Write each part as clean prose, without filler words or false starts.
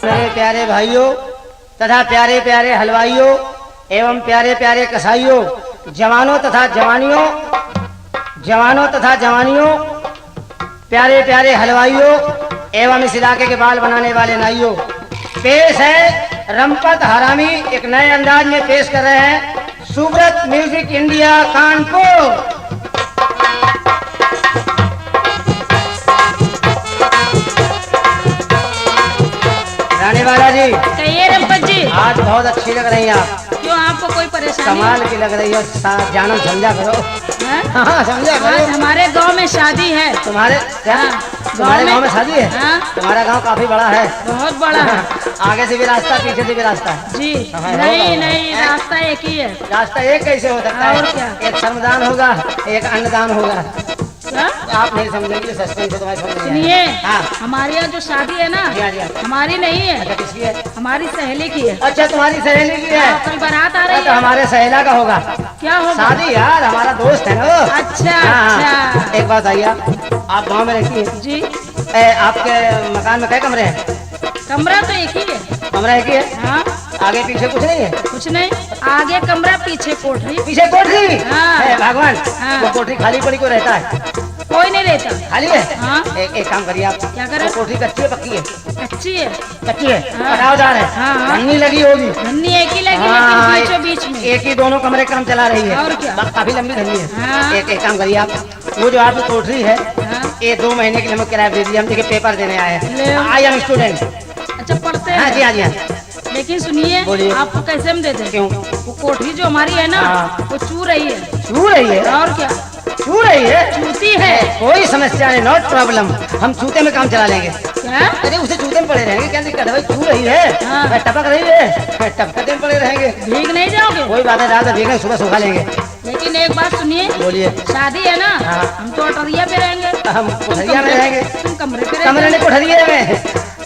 मेरे प्यारे भाइयों तथा प्यारे प्यारे हलवाइयों एवं प्यारे प्यारे कसाईयों, जवानों तथा जवानियों, प्यारे प्यारे हलवाइयों एवं इस इलाके के बाल बनाने वाले नाइयों, पेश है रमपत हरामी। एक नए अंदाज में पेश कर रहे हैं सुब्रत म्यूजिक इंडिया कानपुर। रानी वाला जी, कहिए रमपत जी। आज बहुत अच्छी लग रही हैं आप। क्यों, आपको कोई परेशानी? कमाल की लग रही है, जानम समझा करो। हाँ, समझा करो। आज हमारे गांव में शादी है। तुम्हारे क्या? हाँ, तुम्हारे गांव में शादी है? हाँ। तुम्हारा गांव काफी बड़ा है। बहुत बड़ा है। आगे से भी रास्ता, पीछे से भी रास्ता जी। हाँ, नहीं, रास्ता एक ही है। रास्ता एक कैसे हो सकता है? और क्या? एक श्रमदान होगा, एक अन्नदान होगा। क्या? आप नहीं समझेंगे, सस्पेंस है तुम्हारी, समझ सुनिए, हाँ। हमारे यहाँ जो शादी है ना, जी हाँ। हमारी नहीं है। अच्छा, किसकी है? हमारी सहेली की है। अच्छा, तुम्हारी सहेली की है। कल बारात आ रही तो है। हमारे सहेला का होगा। क्या होगा? शादी यार, हमारा दोस्त है ना। अच्छा, हाँ। अच्छा। एक बात आइए, आप गाँव में रहती है जी। आपके मकान में कई कमरे हैं? कमरा तो एक ही है। कमरा एक ही है? हाँ। आगे पीछे कुछ नहीं है? कुछ नहीं, आगे कमरा, पीछे कोठरी। पीछे कोठरी? हाँ। भगवान, हाँ। वो कोठरी खाली पड़ी क्यों रहता है? कोई नहीं रहता। खाली है? हाँ। एक काम करिए आप। क्या करें? वो कोठरी कच्ची है पक्की है? अच्छी है। कच्ची है। हाँ। पटावदार है? हाँ, हाँ। धन्नी लगी होगी। धन्नी एक ही लगी, हाँ, लेकिन बीचों बीच में एक ही दोनों कमरे काम चला रही है। और क्या? काफी लंबी धन्नी है। हाँ। एक काम करिए आप, वो जो आपकी कोठरी है, हाँ। ये 2 महीने के लिए हमें किराया दे दीजिए। हम देखिए पेपर देने आए ले हैं। आओ। I am student. अच्छा, पढ़ते हाँ जी, हैं। हाँ जी, हाँ। लेकिन सुनिए, बोलिए। आपको कैसे हम दे दें? क्यों? वो कोठरी जो हमारी है ना, हाँ। वो चू रही है। छू रही है? और क्या, छू रही है? चूती है। कोई समस्या नहीं, नॉट प्रॉब्लम। हम जूते में काम चला लेंगे। क्या? अरे उसे जूते में पड़े रहेंगे, क्या दिक्कत है भाई? छू रही है, हाँ। टपक रही है, टपकते में पड़े रहेंगे। भीग नहीं जाओगे? कोई बात है, रात में भीगेंगे, सुबह सुखा लेंगे। लेकिन एक बात सुनिए, बोलिए। शादी है ना, हाँ। हम तो अटरिया पे रहेंगे। हम कोठरिया में रहेंगे। तुम कमरे पे कमरे रहेंगे। में कोठरिया में?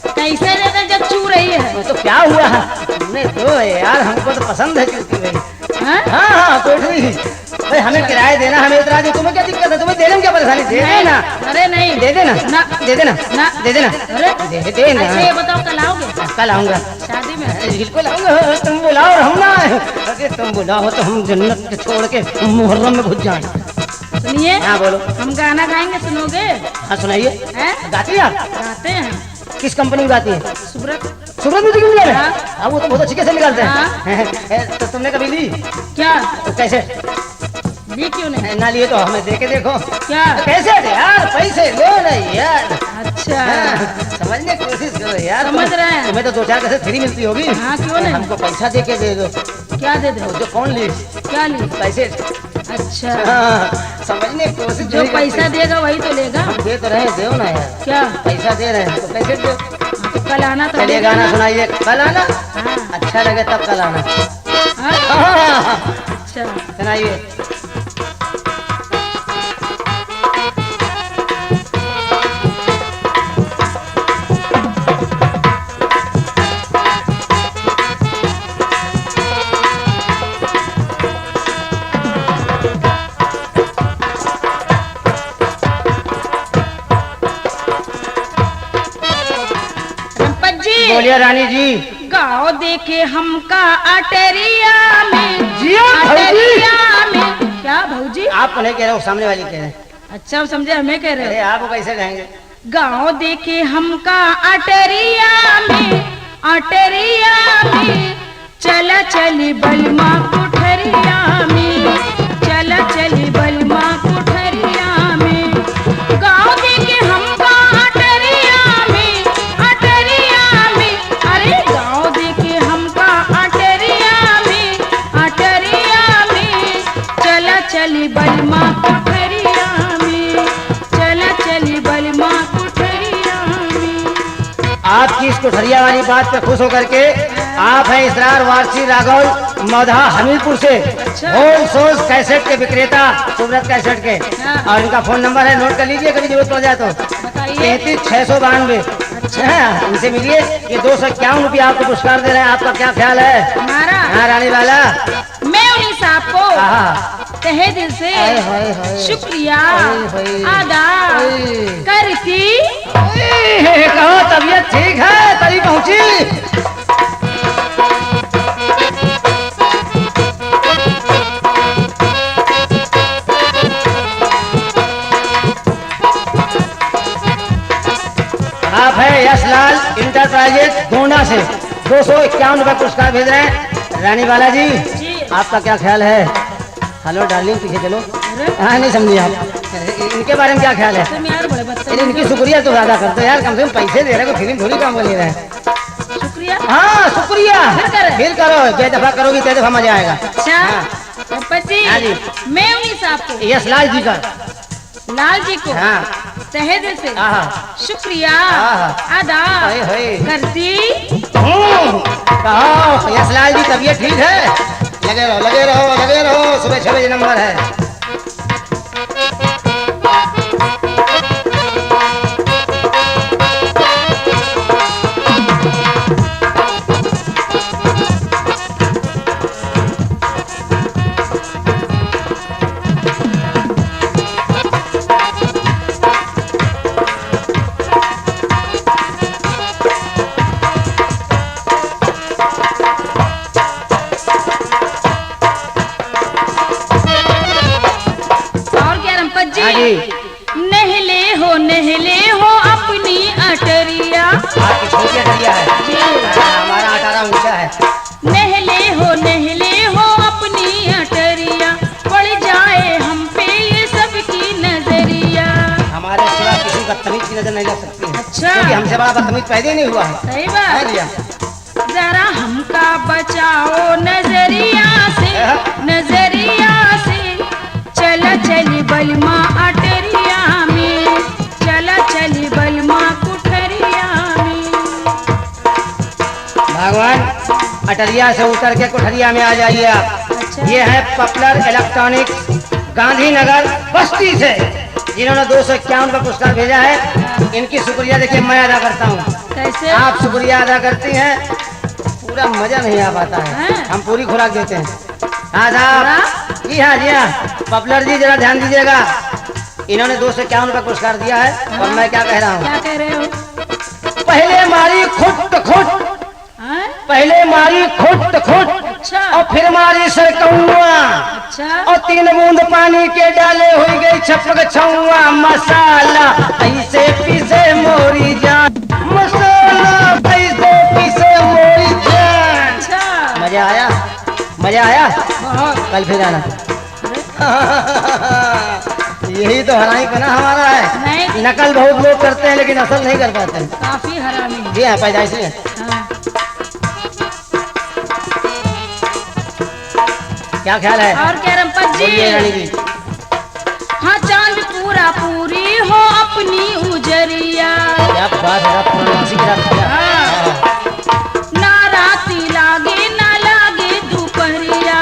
कैसे रहते जब चू रही है? तो क्या हुआ? हमने तो यार, हमको तो पसंद है चूती भाई। हाँ? हाँ, कोठरी भाई, हमें किराया देना, हमें इतना दे। तुम्हें क्या दिक्कत है? तुम्हें देने में क्या परेशानी? दे देना। अरे नहीं, दे देना ना। दे देना ना। दे देना। अरे दे देना। अच्छा, ये बताओ, कल आओगे कल आऊंगा। शादी में? बिल्कुल आऊंगा। तुम बुलाओ और हम ना आए। अरे तुम बुलाओ तो हम जन्नत के छोड़ के मुहर्रम में घुस जाए। सुनिए। हाँ, बोलो। हम गाना गाएंगे, सुनोगे? हाँ, सुनाइए। हैं? गाती है आप? गाते हैं। किस कंपनी में गाती है? सुब्रत। सुब्रत म्यूजिक इंडिया में? हाँ। हाँ, वो तो बहुत अच्छी कैसे निकालते हाँ। हैं। तो तुमने कभी ली? क्या तो कैसे ली? क्यों नहीं? ना लिए तो हमें दे के देखो। क्या? तो कैसे दे यार? पैसे लो नहीं यार। अच्छा, समझने की कोशिश करो यार। समझ रहे हैं। तुम्हें तो 2-4 कैसे फ्री मिलती होगी। हाँ, क्यों नहीं? हमको पैसा दे के दे दो। क्या दे दे? जो कौन ली? क्या ली? पैसे। अच्छा, हाँ, समझने की कोशिश जो नहीं पैसा करते। देगा वही तो लेगा। हम दे तो रहे, दो ना यार। क्या? पैसा दे रहे हैं तो कैसे दो? हाँ, तो कल आना तो चलिए देगा गाना ना। सुनाइए। कल आना? हाँ। अच्छा लगे तब कल आना। हाँ? हाँ, अच्छा, सुनाइए। रमपत जी। बोलिए रानी जी। गाँव देखे हमका अटरिया में। जी हाँ, भाऊजी। अटरिया में। क्या भौजी? आप नहीं कह रहे हो, सामने वाली कह रहे हैं। अच्छा, समझे, हमें कह रहे अरे हो। आप कैसे कहेंगे? गाँव देखे हमका अटरिया में, अटरिया में। चला चली बलमा कोठरिया में, चला चली बलमा कोठरिया में। गाँव देखे हमका अटरिया में, अटरिया में। अरे गाँव देखे हमका अटरिया में, अटरिया में। चला चली बलमा कोठरिया में, चला चली बलमा कोठरिया में। आपकी इस कोठरिया वाली बात पे खुश होकर के आप हैं इसरार वारसी राघव मौधा हमीरपुर से, अच्छा। होल सोर्स कैसेट के विक्रेता सुब्रत कैसेट के। हाँ। और इनका फोन नंबर है, नोट कर लीजिए, कभी जरूरत पड़ जाए तो। बताइए। 33-692। अच्छा, इनसे मिलिए। ये 251 रुपया आपको पुरस्कार दे रहे हैं। आपका क्या ख्याल है? हमारा? हाँ रानी वाला। मैं उन्हीं साहब को हाँ। तहे दिल से हाय, हाय, हाय। शुक्रिया हाय, हाय। अदा हाय। करती। कहो तबीयत ठीक है, तभी पहुंची। आप है यशलाल इंटरप्राइजेज गोंडा से 251 रुपए पुरस्कार भेज रहे हैं। रानी बाला जी, जी। आपका क्या ख्याल है? हेलो डार्लिंग, पीछे चलो। हाँ, नहीं समझी आप, इनके बारे में क्या ख्याल है? तुम यार बड़े बदतमीज इनकी शुक्रिया तो ज्यादा करते यार, कम से कम पैसे दे रहे हो, फिल्म थोड़ी काम कर ले रहे हैं। हो। शुक्रिया। हाँ शुक्रिया, फिर करो, जय दफा करोगी तय दफा मजा आएगा। अच्छा सरपंच जी, हाँ जी। मैं उन्हीं साहब को, यशलाल जी का। लाल जी को हाँ तहे दिल से हाँ शुक्रिया हाँ। अदा होए, होए। करती। कहो यशलाल जी, तबीयत ठीक है? लगे रहो लगे रहो लगे रहो, सुबह 6 बजे नंबर है। और क्या रंपत हाँ जी, जी। नहले हो अपनी अटरिया। आपकी छोटी अटरिया है, हमारा अटारा ऊंचा है। नहले हो अपनी अटरिया, पड़ जाए हम पे ये सबकी नजरिया। हमारे सिवा किसी बदतमीज की नजर नहीं लग सकती है। अच्छा। क्योंकि हमसे बड़ा बदतमीज पैदा ही नहीं हुआ है। सही है बात। भैया? जरा हमका बचाओ नजरिया से, नजरिया से। चला चली बलमा अटरिया में, चला चली बलमा कुठरिया में। भगवान, अटरिया से उतर के कोठरिया में आ जाइए आप। अच्छा। ये है पॉपुलर इलेक्ट्रॉनिक्स गांधीनगर बस्ती से, जिन्होंने 251 का पुरस्कार भेजा है। इनकी शुक्रिया देखिए मैं अदा करता हूँ। कैसे? आप शुक्रिया अदा करती हैं, पूरा मजा नहीं आ पाता है। हैं? हम पूरी खुराक देते हैं। हाँ साहब, जी हाँ जी हाँ, पॉपुलर जी जरा ध्यान दीजिएगा। इन्होंने 251 का पुरस्कार दिया है और मैं क्या कह रहा हूँ। क्या कह रहे हो? पहले मारी खुट खुट, हैं? पहले मारी खुट खुट, अच्छा और फिर मारी सरकौआ, अच्छा। और 3 बूंद पानी के डाले हुई गई छपक छौआ। मसाला ऐसे पीसे मोरी जान, मसाला ऐसे पीसे मोरी जान। अच्छा मजा आया, मजा आया? बहुत। कल फिर आना। यही तो हराई पना हमारा है। नहीं, नकल बहुत लोग करते हैं लेकिन असल नहीं कर पाते। काफी हरामी। जी हाँ, पैदाइश है। हाँ। क्या ख्याल है? और क्या रंपत बोलिए रानी जी? जी। हाँ, चांद पूरा पूरी हो अपनी उजरिया। क्या बात है, आप पूर्णमासी की रात किया। हाँ। ना राती लागे ना लागे दोपहरिया।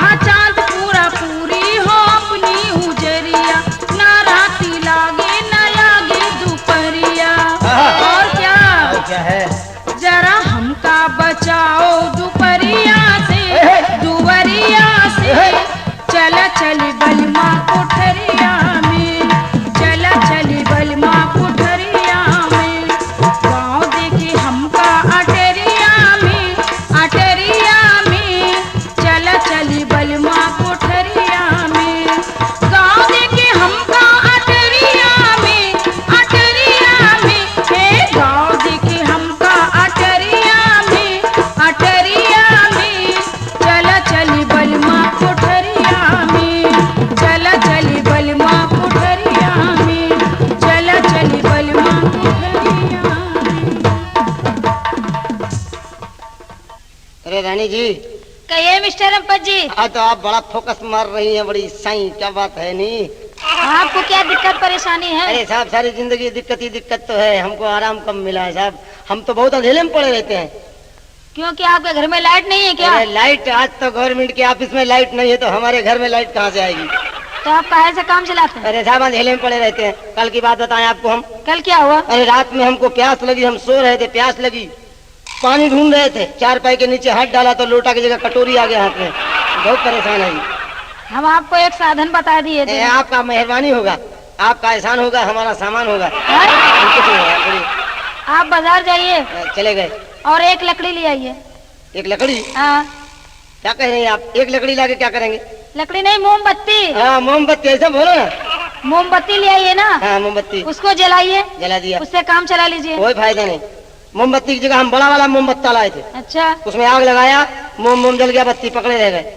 हाँ, चांद पूरा पूरी हो अपनी उजरिया, ना राती लागे ना लागे दोपहरिया। और क्या? और क्या है? जरा हमका बचाओ दोपहरिया से, दुवरिया से। चला चली बलमा कोठरिया में, चला चली बलमा कोठरिया में। गाँव देखे हमका अटरिया में, अटरिया में। चला चली बलमा कोठरिया में। गाँव देखे हमका अटरिया में, अटरिया में। हे गाँव देखे हमका अटरिया में, अटरिया में। चला चली बलमा कोठरिया में, चला चली बलमा कोठरिया में, चला चली बलमा कोठरिया में। अरे रानी जी, कहिए मिस्टर रंपत जी, आज तो आप बड़ा फोकस मार रही हैं, बड़ी सही। क्या बात है? नहीं आपको क्या दिक्कत परेशानी है? अरे साहब, सारी जिंदगी दिक्कत ही दिक्कत तो है। हमको आराम कम मिला है साहब। हम तो बहुत अंधेरे में पड़े रहते हैं। क्योंकि आपके घर में लाइट नहीं है क्या? अरे लाइट, आज तो गवर्नमेंट के ऑफिस में लाइट नहीं है तो हमारे घर में लाइट कहाँ से आएगी? तो आप काहे से काम चलाते हैं? अरे साहब, अंधेरे में पड़े रहते हैं। कल की बात बताएं आपको हम। कल क्या हुआ? अरे रात में हमको प्यास लगी, हम सो रहे थे, प्यास लगी, पानी ढूंढ रहे थे, 4 पाई के नीचे हाथ डाला तो लोटा की जगह कटोरी आ गया हाथ में। बहुत परेशान है। हम आपको एक साधन बता दिए थे। आपका मेहरबानी होगा, आपका एहसान होगा, हमारा सामान होगा। हैं? कुछ नहीं होगा, बोलिए। आप बाजार जाइए चले गए। और एक लकड़ी ले आइए। एक लकड़ी? हाँ। क्या कह रहे हैं आप? एक लकड़ी लाके क्या करेंगे? लकड़ी नहीं, मोमबत्ती। हाँ, मोमबत्ती, ऐसा बोलो ना। मोमबत्ती ले आइए ना, हाँ मोमबत्ती उसको जलाइए, जला दिया, उससे काम चला लीजिए। कोई फायदा नहीं। मोमबत्ती की जगह हम बड़ा वाला मोमबत्ता लाए थे, अच्छा, उसमें आग लगाया, मोम जल गया, बत्ती पकड़े रह गए।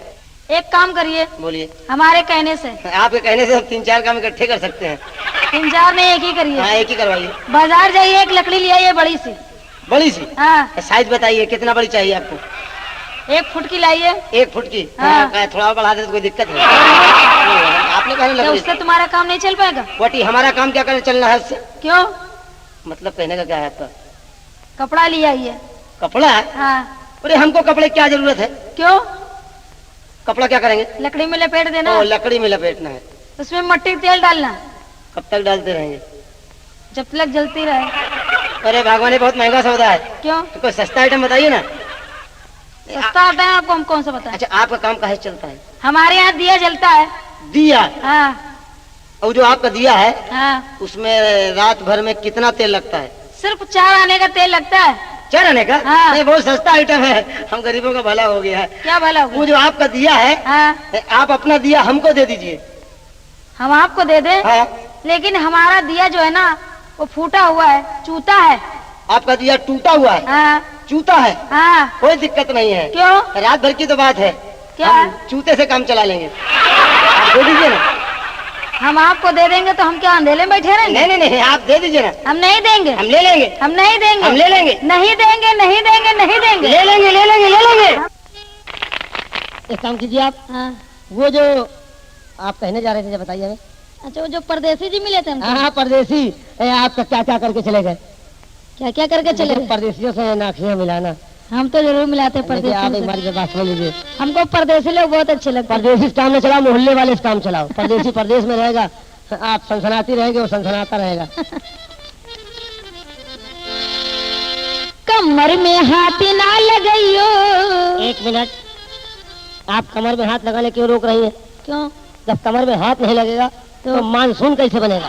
एक काम करिए, बोलिए। हमारे कहने से। आपके कहने से हम 3-4 काम इकट्ठे कर सकते हैं। 3-4 में एक ही करिए। हाँ एक ही करवाइए। बाजार जाइए, एक लकड़ी ले आइए बड़ी सी। बड़ी सी? हाँ, साइज बताइए कितना बड़ी चाहिए आपको? 1 फुट की लाइए। 1 फुट की? हाँ। थोड़ा और बढ़ा दे तो कोई दिक्कत नहीं। आपने कहने तो लगा उससे तुम्हारा काम नहीं चल पाएगा। वटी हमारा काम क्या करने चलना है उससे? क्यों? मतलब कहने का क्या है आपका? कपड़ा ले आइए। कपड़ा? हाँ। अरे हमको कपड़े की क्या जरूरत है? क्यों? कपड़ा क्या करेंगे? लकड़ी में लपेट देना। ओ, लकड़ी में लपेटना है। उसमें मट्टी तेल डालना। कब तक डालते रहेंगे? जब तक जलती रहे। अरे भगवान, ये बहुत महंगा सौदा है। क्यों? तो कोई सस्ता आइटम बताइए ना। सस्ता आता है आपको, हम कौन सा बताएं? अच्छा, आपका काम काहे से चलता है? हमारे यहाँ दिया जलता है। दिया? हाँ। और जो आपका दिया है, हाँ, उसमें रात भर में कितना तेल लगता है? सिर्फ 4 आने का तेल लगता है। 4 आने का? हाँ। नहीं, बहुत सस्ता आइटम है, हम गरीबों का भला हो गया है। क्या भला वो हुआ? जो आपका दिया है, हाँ, आप अपना दिया हमको दे दीजिए। हम आपको दे दें। हाँ। लेकिन हमारा दिया जो है ना, वो फूटा हुआ है, चूता है। आपका दिया टूटा हुआ है? हाँ। चूता है? हाँ। कोई दिक्कत नहीं है। क्यों? रात भर की तो बात है, क्या? हम चूते से काम चला लेंगे। आप दे दीजिए ना। हम आपको दे देंगे तो हम क्या अंधेले में बैठे रहेंगे? नहीं नहीं नहीं, आप दे दीजिए ना। हम नहीं देंगे। हम ले लेंगे। हम नहीं देंगे। हम ले लेंगे। नहीं देंगे, नहीं देंगे, नहीं देंगे। ले लेंगे, ले लेंगे, ले लेंगे। एक काम कीजिए आप, हाँ। वो जो आप कहने जा रहे थे, जब बताइए हमें। अच्छा, वो जो परदेसी जी मिले थे हमको। हाँ, परदेसी। आपका क्या क्या करके चले गए? क्या क्या करके चले गए? परदेसियों से नाखियां मिलाना। हम तो जरूर मिलाते आप एक परदेसी। बार जब बात सुन लीजिए। हमको परदेसी लोग बहुत अच्छे लगते हैं। परदेसी इस काम में चलाओ, मोहल्ले वाले इस काम चलाओ। परदेसी परदेश में रहेगा, आप सनसनाती रहेंगे, वो सनसनाता रहेगा। कमर में हाथ ना लगाइयो। 1 मिनट, आप कमर में हाथ लगाने क्यों रोक रही है? क्यों? जब कमर में हाथ नहीं लगेगा तो मानसून कैसे बनेगा?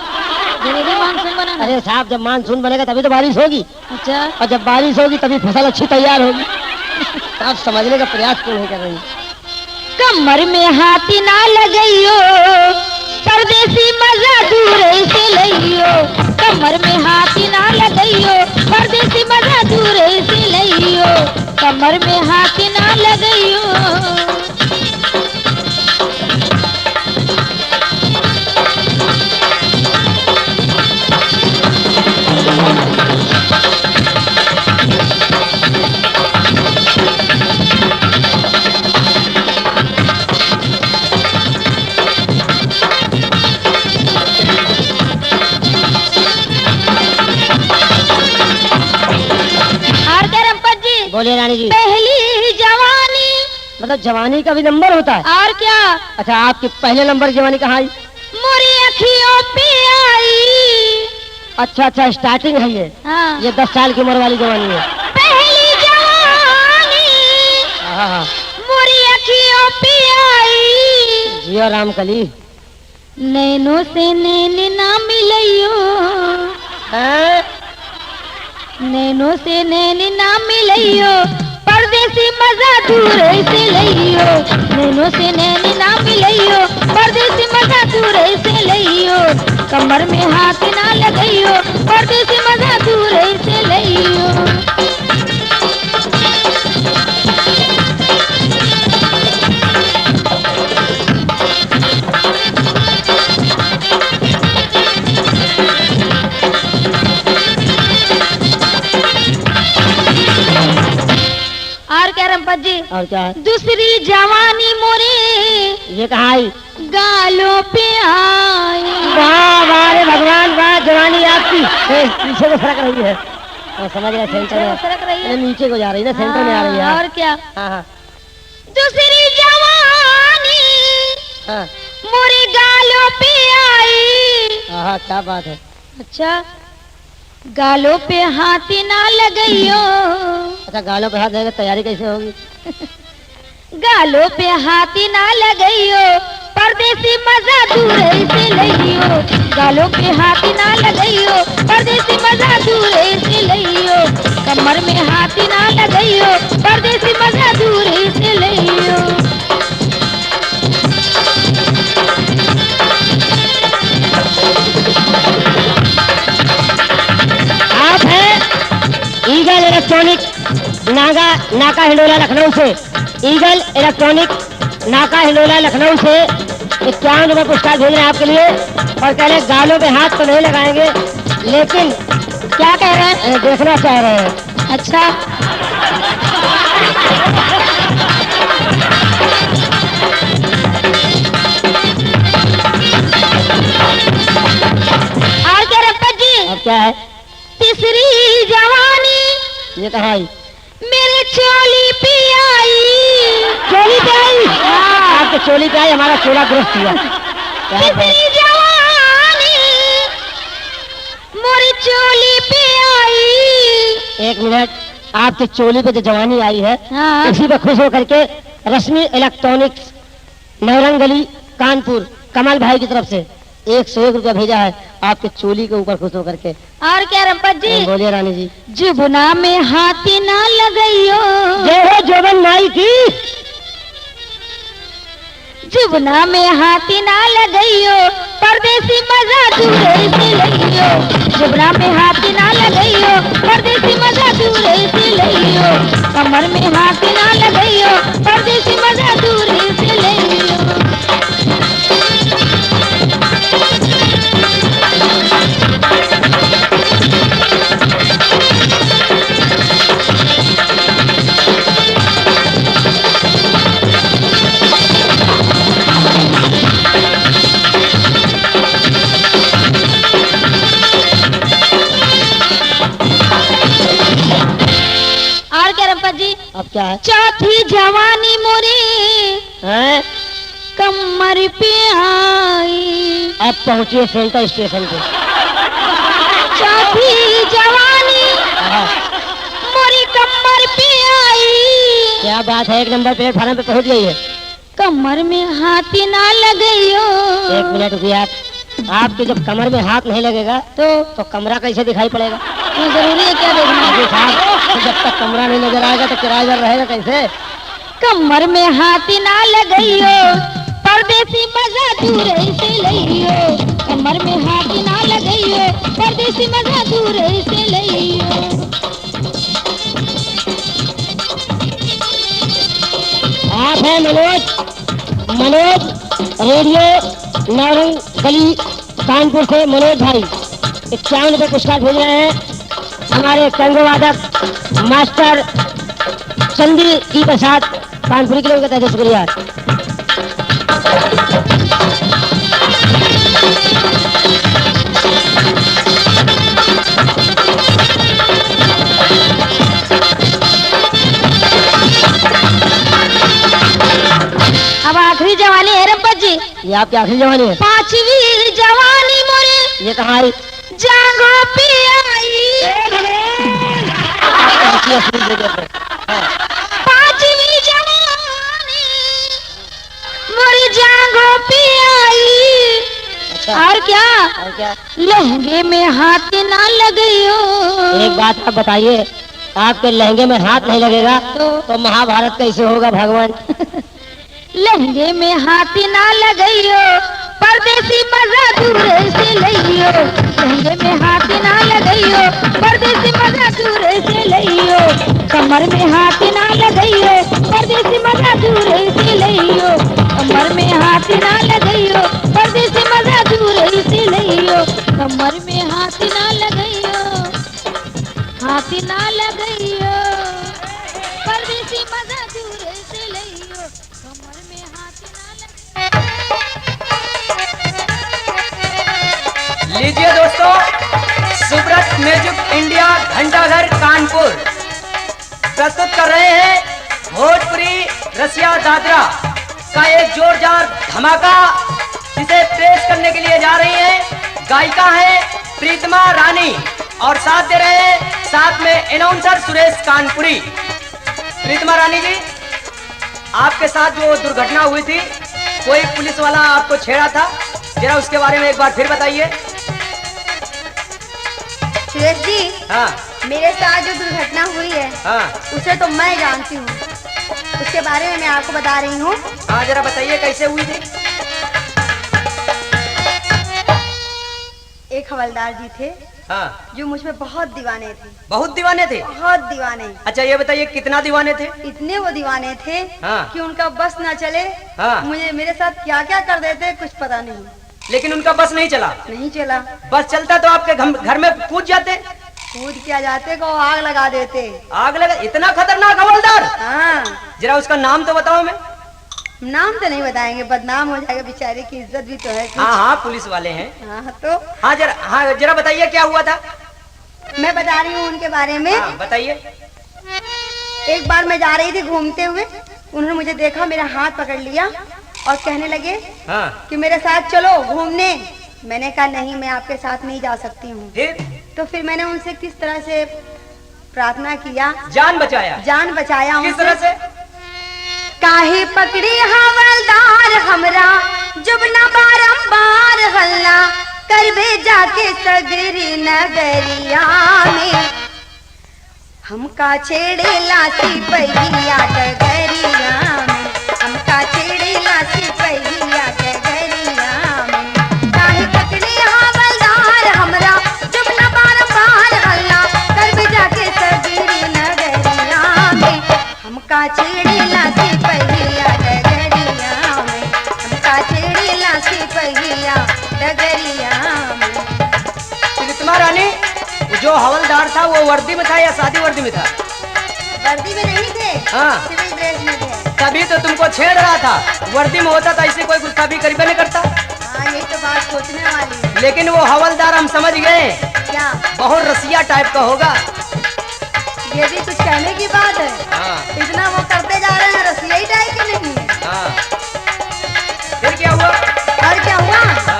जरूरी मानसून बनाना। अरे साहब, जब मानसून बनेगा तभी तो बारिश होगी, अच्छा, और जब बारिश होगी तभी फसल अच्छी तैयार होगी। आप समझने का प्रयास क्यों नहीं कर रही? कमर में हाथ ना लगाइयो, परदेसी मजा दूर से लइयो। कमर में हाथ ना लगाइयो, परदेसी मजा दूर से लइयो। कमर में हाथ ना लगाइयो। बोलिए रानी जी। पहली जवानी। मतलब जवानी का भी नंबर होता है? और क्या? अच्छा, आपके पहले नंबर की जवानी कहाँ आई? मोरी अखियों पे आई। अच्छा अच्छा, स्टार्टिंग है ये। हाँ। ये 10 साल की उम्र वाली जवानी है। पहली जवानी हाँ हाँ, मोरी अखियों पे आई। जियो राम कली। नैनो से नैन ना मिलइयो। नैनो से नैन ना मिलइयो, परदेसी मजा दूर से लइयो। नैनो से नैन ना मिलइयो, परदेसी मजा दूर से लइयो। कमर में हाथ ना लगइयो, परदेसी मजा दूर से लइयो। और क्या रंपत जी? और क्या है? दूसरी जवानी मोरे ये कहाँ आई? गालों पे आई। वाह वाह रे भगवान, वाह जवानी आपकी। पीछे को सरक रही है। समझ रहे, सेंटर में सरक रही है। नीचे को जा रही है ना, सेंटर में आ रही है। और क्या? हाँ हाँ दूसरी जवानी हाँ मोरे गालों पे आई। हाँ, क्या बात है। अच्छा, गालों पे हाथ ना लगइयो। अच्छा, गालों पे हाथ देगा, तैयारी कैसे होगी? गालों पे हाथ ना लगइयो, परदेसी मजा दूर से लइयो। गालों पे हाथ ना लगइयो, परदेसी मजा दूर से लइयो। कमर में हाथ ना लगइयो, परदेसी मजा दूर से लइयो। नाका हिंडोला लखनऊ से ईगल इलेक्ट्रॉनिक नाका हिंडोला लखनऊ से 51 रुपए पुरस्कार भेज रहे हैं आपके लिए और कह रहे हैं गालों पे हाथ तो नहीं लगाएंगे लेकिन क्या कह रहे हैं? देखना चाह रहे हैं। अच्छा, और क्या रप्पा जी? अब क्या है? तीसरी जवानी ये कहाँ आई? मेरे चोली पे आई। चोली पे आई? आपके चोली पे आई, हमारा चोला दुरुस्त हुआ। क्या बात? तीसरी जवानी मोरी चोली पे आई। एक मिनट, आपके चोली पे जो जवानी आई है हाँ। इसी पे खुश होकर के रश्मि इलेक्ट्रॉनिक्स नौरंग गली कानपुर कमल भाई की तरफ से 101 रुपया भेजा है आपके चोली के ऊपर खुश होकर के। और क्या रप्पा जी? बोलिए रानी जी। जुबना में हाथी ना लगइयो, जय हो जोबन माई की। जुबना में हाथी ना लगइयो, परदेसी मजा दूरे से लइयो। जुबना में हाथी ना लगइयो, परदेसी मजा दूरे से लइयो। कमर में हाथी ना लगइयो, परदेसी मजा दूरे से लइयो। और क्या रप्पा जी? अब क्या है? चौथी जवानी मोरी हैं? कमर पे आई। अब पहुंचिए सेंटर स्टेशन पे। चौथी जवानी हाँ, मोरी कमर पे आई। क्या बात है, एक नंबर प्लेटफार्म पे पहुंच गई है। कमर में हाथी ना लगइयो। एक मिनट रुकिए आप। आपके जब कमर में हाथ नहीं लगेगा तो कमरा कैसे दिखाई पड़ेगा? ये जरूरी है क्या देखना? अभी साहब, तो जब तक कमरा नहीं नजर आएगा तो किराएदार रहेगा कैसे? कमर में हाथी ना लगइयो, परदेसी मजा दूरे से लइयो। कमर में हाथी ना लगइयो, परदेसी मजा दूरे से लइयो। आप हैं मनोज रेडियो नौरंग गली कानपुर से मनोज भाई 51 रुपए पुरस्कार भेज रहे हैं हमारे कंगो वादक मास्टर चंदी की प्रसाद कानपुरी के लोगों का तहे से शुक्रिया। अब आखिरी जवानी है रब्बा जी। ये आपकी आखिरी जवानी है? पांचवी जवानी मोरे ये कहाँ आई? जागो पे आई। आपकी असली जगह पे। पांचवी जवानी मोरी जागो पे आई। अच्छा, और क्या? और क्या? लहंगे में हाथ ना लगइयो। एक बात आप बताइए, आपके लहंगे में हाथ नहीं लगेगा तो महाभारत कैसे होगा भगवान? लहंगे में हाथ ना लगइयो, परदेसी मजा दूरे से लइयो। लहंगे में हाथ ना लगइयो, परदेसी मजा दूरे से लइयो। कमर में हाथ ना लगइयो, परदेसी मजा दूरे से लइयो। कमर में हाथ ना लगइयो, परदेसी मजा दूरे से लइयो। कमर में हाथ ना लगइयो, हाथ ना लगइयो, परदेसी मजा दूरे से लइयो। कमर में हाथ ना लगइयो। लीजिए दोस्तों, सुब्रत म्यूजिक इंडिया घंटाघर कानपुर प्रस्तुत कर रहे हैं भोजपुरी रसिया दादरा का एक जोरदार धमाका, जिसे पेश करने के लिए जा रही हैं। गायिका है प्रीतमा रानी और साथ दे रहे हैं साथ में एनाउंसर सुरेश कानपुरी। प्रीतमा रानी जी, आपके साथ जो दुर्घटना हुई थी, कोई पुलिस वाला आपको छेड़ा था, जरा उसके बारे में एक बार फिर बताइए। सुरेश जी, हाँ मेरे साथ जो दुर्घटना हुई है हाँ उसे तो मैं जानती हूँ, उसके बारे में मैं आपको बता रही हूँ। हाँ, जरा बताइए कैसे हुई थी। एक हवलदार जी थे हाँ, जो मुझ पे बहुत दीवाने थे, बहुत दीवाने थे। बहुत दीवाने। अच्छा ये बताइए कितना दीवाने थे? इतने वो दीवाने थे हाँ। कि उनका बस ना चले। हाँ। मुझे मेरे साथ क्या क्या कर देते कुछ पता नहीं। लेकिन उनका बस नहीं चला? नहीं चला। बस चलता तो आपके घर में कूद जाते? कूद के आ जाते को आग लगा देते। आग लगा? इतना खतरनाक हवलदार? हाँ। जरा उसका नाम तो बताओ। मैं नाम तो नहीं बताएंगे, बदनाम हो जाएगा, बेचारे की इज्जत भी तो है कुछ। हाँ हाँ, पुलिस वाले हैं। हाँ तो हाँ जरा बताइए क्या हुआ था? मैं बता रही हूँ उनके बारे में। हाँ, बताइए। एक बार मैं जा रही थी घूमते हुए, उन्होंने मुझे देखा, मेरा हाथ पकड़ लिया और कहने लगे हाँ। कि मेरे साथ चलो घूमने। मैंने कहा नहीं, मैं आपके साथ नहीं जा सकती हूँ। तो फिर मैंने उनसे किस तरह से प्रार्थना किया, जान बचाया। जान बचाया। किस तरह से? काहे पकड़ी हवलदार हमरा, जब न बारंबार हल्ला करबे जाके सगरी नगरिया में। हमका छेड़े लासी पहिया डगरिया में, हमका छेड़े लासी पहिया डगरिया में। काहे पकड़ी हवलदार हमरा, जब न बारंबार हल्ला करबे जाके सगरी नगरिया में। हमका छेड़े लासी पहिया डगरिया में, हमका छेड़े लासी पहिया डगरिया में। प्रीतमा रानी, जो हवलदार था वो वर्दी में था या शादी वर्दी में था? वर्दी में नहीं थे। हाँ। सिविल ड्रेस में थे। तभी तो तुमको छेड़ रहा था। वर्दी में होता तो ऐसे कोई गुस्ताखी करीबे नहीं करता। हाँ, यही तो बात सोचने वाली है। लेकिन वो हवलदार हम समझ गए, क्या बहुत रसिया टाइप का होगा। ये भी कुछ कहने की बात है? हाँ। इतना वो करते जा रहे हैं, रसिया ही टाइप के नहीं है। हाँ। फिर क्या हुआ? और क्या हुआ? हाँ।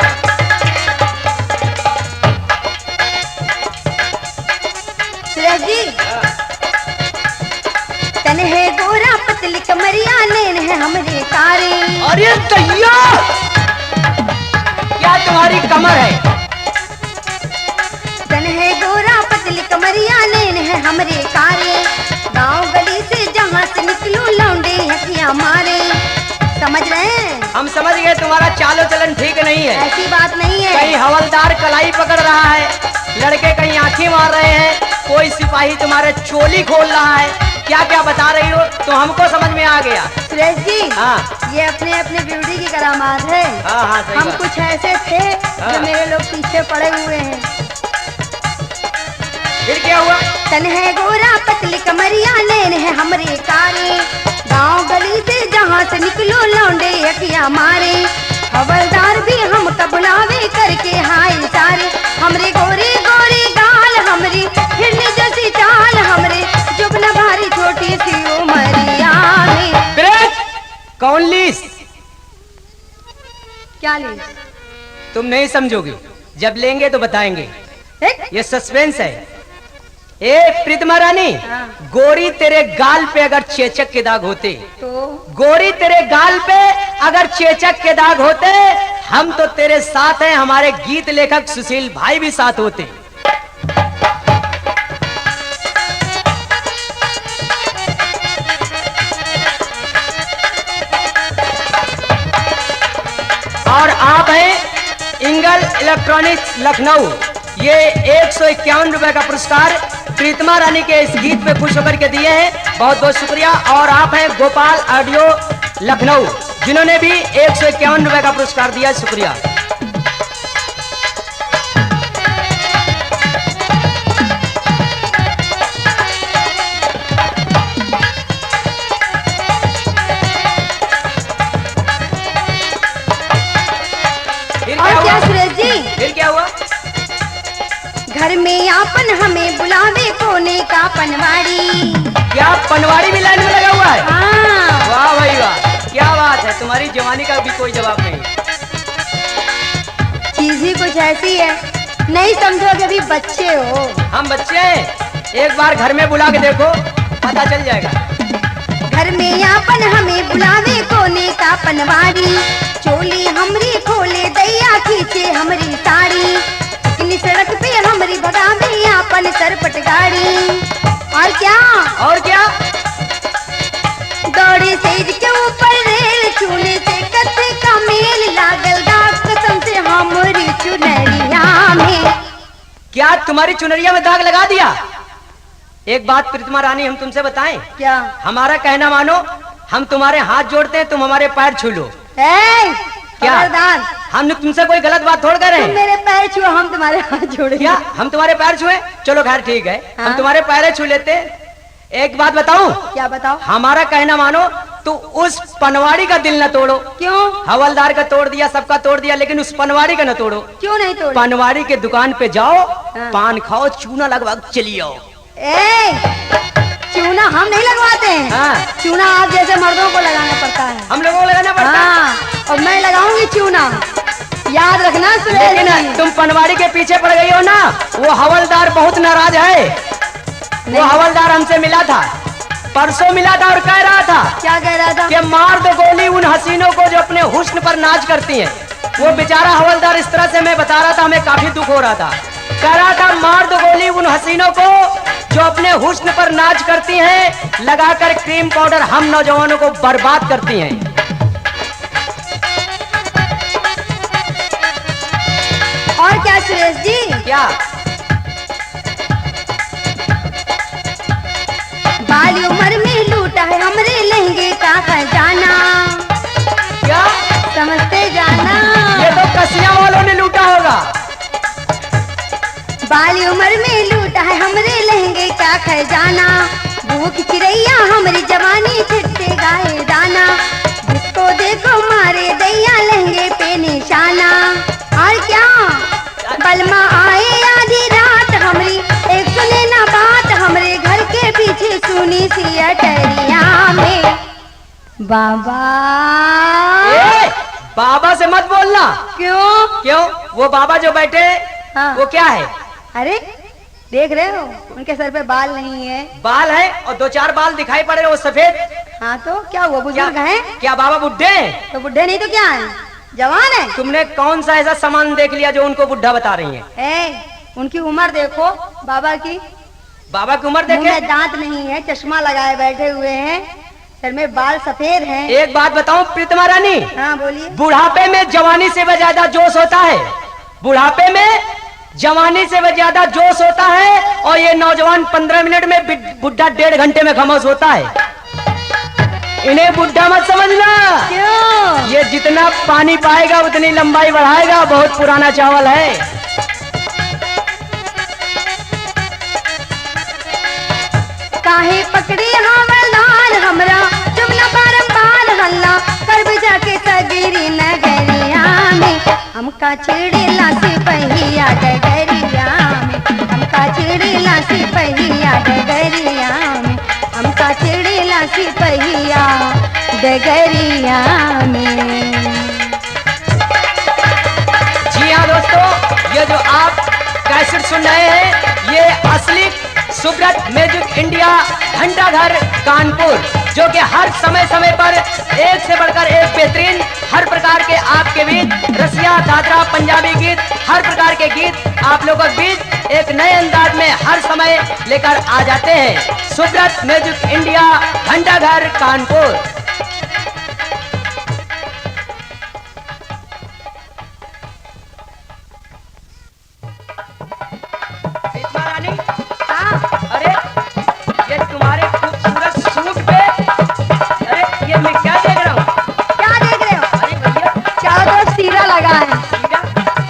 सुरेश जी, तन है गोरा पतली कमरिया, नैन है हमरे तारे। अरे दैया, क्या तुम्हारी कमर है? तन है गोरा पतली कमरिया, नैन है हमरे तारे। गांव गली से जहाँ से निकलूं लौंडे हथिया मारे। समझ रहे हैं? हम समझ गए तुम्हारा चालो चलन ठीक नहीं है। ऐसी बात नहीं है। कहीं हवलदार कलाई पकड़ रहा है, लड़के कहीं आंखें मार रहे हैं, कोई सिपाही तुम्हारे चोली खोल रहा है। क्या क्या बता रही हो तो हमको समझ में आ गया। सुरेश जी, हाँ। ये अपने अपने ब्यूटी की करामात है। हाँ हाँ, सही हम बात। कुछ ऐसे थे हाँ। जो मेरे लोग पीछे पड़े हुए हैं। फिर क्या हुआ? तन है गोरा पतली कमरिया, नैन है हमरे कारे। गांव गली से जहाँ से निकलो लौंडे अखिया मारे। हवलदार भी हम बुलावे करके हाय सारे। हमरे गोरे गोरे गाल, हमरी हिरनी जैसी चाल, हमरे जुबना भारी छोटी सी उमरिया में। ब्रेक! कौन लीस? क्या ली? तुम नहीं समझोगी, जब लेंगे तो बताएंगे। ये सस्पेंस है। ए प्रीतमा रानी, हाँ। गोरी तेरे गाल पे अगर चेचक के दाग होते, तो गोरी तेरे गाल पे अगर चेचक के दाग होते, हम तो तेरे साथ हैं, हमारे गीत लेखक सुशील भाई भी साथ होते। और आप हैं इंगल इलेक्ट्रॉनिक्स लखनऊ। ये 151 रुपए का पुरस्कार प्रीतमा रानी के इस गीत पे खुश होकर के दिए हैं, बहुत बहुत शुक्रिया। और आप हैं गोपाल ऑडियो लखनऊ, जिन्होंने भी 151 रुपए का पुरस्कार दिया, शुक्रिया। और क्या सुरेश जी? फिर क्या हुआ? घर में आपन हमें बुलावे कोने का पनवाड़ी। क्या पनवाड़ी भी लाइन में लगा हुआ है? हाँ। वाह भाई वाह, क्या बात है, तुम्हारी जवानी का भी कोई जवाब नहीं। चीज ही कुछ ऐसी है, नहीं समझोगे, अभी बच्चे हो। हम बच्चे हैं, एक बार घर में बुला के देखो, पता चल जाएगा। घर में आपन हमें बुलावे कोने का पनवाड़ी। चोली हमरी खोले दैया खींचे हमरी साड़ी। इतनी सड़क पे हमरी भगावे आपन सरपट गाड़ी। और क्या? और क्या? दौड़े सेज के ऊपर रेल, छूने से कत्थे का मेल लागल दाग कसम से हमरी चुनरिया में। क्या तुम्हारी चुनरिया में दाग लगा दिया? एक बात प्रीतमा रानी हम तुमसे बताएं, क्या? हमारा कहना मानो, हम तुम्हारे हाथ जोड़ते हैं, तुम हमारे पैर छू लो। क्या? खबरदार, हमने तुमसे कोई गलत बात थोड़ कर रहे तुम हैं। मेरे पैर छुओ, हम तुम्हारे हाथ जोड़े। क्या हम तुम्हारे पैर छुए? चलो खैर ठीक है, हम हाँ। तुम्हारे पैर छू लेते। एक बात बताऊं, क्या बताओ? हमारा कहना मानो तो उस पनवाड़ी का दिल न तोड़ो। क्यों? हवलदार का तोड़ दिया, सबका तोड़ दिया, लेकिन उस पनवाड़ी का न तोड़ो। क्यों नहीं तोड़? पनवाड़ी के दुकान पे जाओ, हाँ। पान खाओ, चूना लगवा चली आओ। चूना हम नहीं लगवाते हैं। हाँ। चूना आप जैसे मर्दों को लगाना पड़ता है। हम लोगों को लगाना पड़ता है। हाँ, और मैं लगाऊंगी चूना, याद रखना सुरेश लेकिन जी। तुम पनवाड़ी के पीछे पड़ गई हो ना, वो हवलदार बहुत नाराज है। वो हवलदार हमसे मिला था, परसों मिला था और कह रहा था क्या कह रहा था? कि मार दो गोली उन हसीनों को जो अपने हुस्न पर नाच करती हैं। वो बेचारा हवलदार इस तरह से मैं बता रहा था, हमें काफी दुख हो रहा था। कह रहा था मार दो गोली उन हसीनों को जो अपने हुस्न पर नाच करती हैं, लगाकर क्रीम पाउडर हम नौजवानों को बर्बाद करती हैं। और क्या सुरेश जी? क्या? बाली उम्र में लूटा है हमरे लहंगे का खजाना, क्या? समझते जाना। ये तो कसिया वालों ने लूटा होगा। बाली उम्र में लूटा है हमरे लहंगे का खजाना, भूख चिड़ैया हमारी जवानी छिटते गाए दाना, जिसको देखो मारे दैया लहंगे पे निशाना। और क्या? बलमा आए आधी रात हमरी, एक सुने ना बात हमरे घर के पीछे सुनी सी अटरिया में। बाबा ए, बाबा से मत बोलना। क्यों? क्यों? वो बाबा जो बैठे, हाँ। वो क्या है? अरे देख रहे हो, उनके सर पे बाल नहीं है। बाल है और दो चार बाल दिखाई पड़ रहे, वो सफेद। हाँ तो क्या हुआ, क्या? बुजुर्ग हैं? क्या बाबा बुढ़े हैं? तो बुढ़े नहीं तो क्या है, जवान है। तुमने कौन सा ऐसा सामान देख लिया जो उनको बुढ़ा बता रही है? उनकी उम्र देखो बाबा की, बाबा की उम्र मुंह देखे। में दांत नहीं है, चश्मा लगाए बैठे हुए हैं, सर में बाल सफेद हैं। एक बात बताऊं प्रीतमा रानी, हाँ बोलिए। बुढ़ापे में जवानी से भी ज्यादा जोश होता है। बुढ़ापे में जवानी से भी ज्यादा जोश होता है, और ये नौजवान 15 मिनट में, बुढ़ा 1.5 घंटे में खामोश होता है। इन्हें बुढ़ा मत समझना। क्यों? ये जितना पानी पाएगा उतनी लंबाई बढ़ाएगा, बहुत पुराना चावल है। काहे पकड़ी हवलदार हमरा, जुमला बारंबार हल्ला कर बुझा के सगरी नगरिया में, हमका छेड़ेला सिपहिया डगरिया में, हमका छेड़ेला सिपहिया डगरिया में, हमका छेड़ेला सिपहिया डगरिया में। जी हाँ दोस्तों, ये जो आप कैसेट सुन रहे हैं, ये असली सुब्रत म्यूजिक इंडिया घंटाघर कानपुर, जो कि हर समय समय पर एक से बढ़कर एक बेहतरीन हर प्रकार के आपके गीत, रसिया दादरा पंजाबी गीत, हर प्रकार के गीत आप लोगों के बीच एक नए अंदाज में हर समय लेकर आ जाते हैं। सुब्रत म्यूजिक इंडिया घंटाघर कानपुर। प्रीतमा रानी, अरे ये तुम्हारे खूबसूरत सूट पे, अरे ये मैं क्या देख रहा हूँ? क्या देख रहे हो? अरे भैया, चारों तरफ सीरा लगा है। सीधा,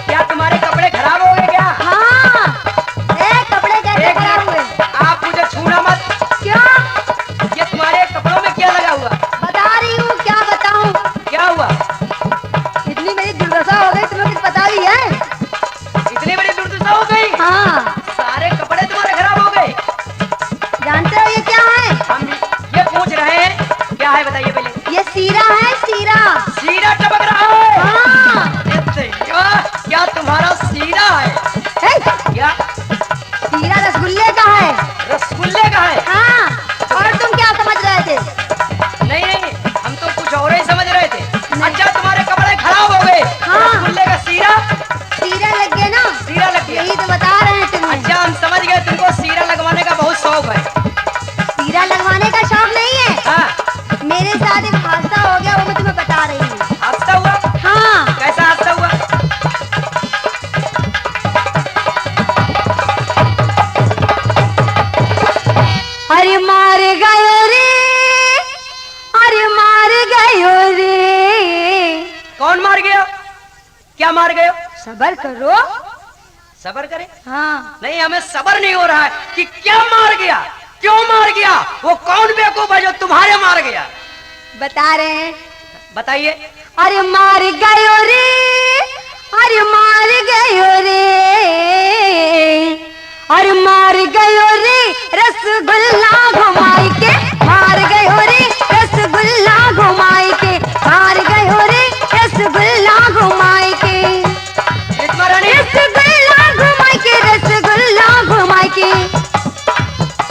क्या तुम्हारे कपड़े खराब हो गए क्या? हाँ, कपड़े कैसे एक खराब हुए? आप मुझे छूना मत। क्यों? ये तुम्हारे कपड़ों में क्या लगा हुआ? बता रही हूँ, क्या बताऊँ? क्या हुआ? इतनी मेरी दुर्दशा हो गई, तुम्हें कुछ पता भी है? इतनी बड़ी दुर्दशा हो गई? हाँ, सारे कपड़े तुम्हारे खराब हो गए। जानते हो ये क्या है? हम ये पूछ रहे हैं, क्या है बताइए पहले। ये सीरा है, सीरा। सीरा टपक रहा है। हाँ। क्या तुम्हारा सीरा है? है? क्या सीरा रसगुल्ले का है। रसगुल्ले का है? हाँ, और तुम क्या समझ रहे थे? नहीं नहीं, हम तो कुछ और ही समझ रहे थे। अच्छा, तुम्हारे कपड़े खराब हो गए। हाँ। रसगुल्ले का सीरा, सीरा लग गया ना, सीरा लग गया। यही तो बता रहे हैं तुम्हें। क्या मार गए हो? सबर करो। सबर करे? हाँ, नहीं, हमें सबर नहीं हो रहा है कि क्या मार गया, क्यों मार गया, वो कौन बेवकूफ है जो तुम्हारे मार गया? बता रहे हैं। बताइए। अरे मार गयो रे, अरे मार गयो रे, अरे मार गयो रे रसगुल्ला घुमाई के, मार गयो रे रसगुल्ला घुमाई के, मार गयो रे रसगुल्ला घुमाई के, रितमा रानी, रसगुल्ला घुमाई के, रसगुल्ला घुमाई के।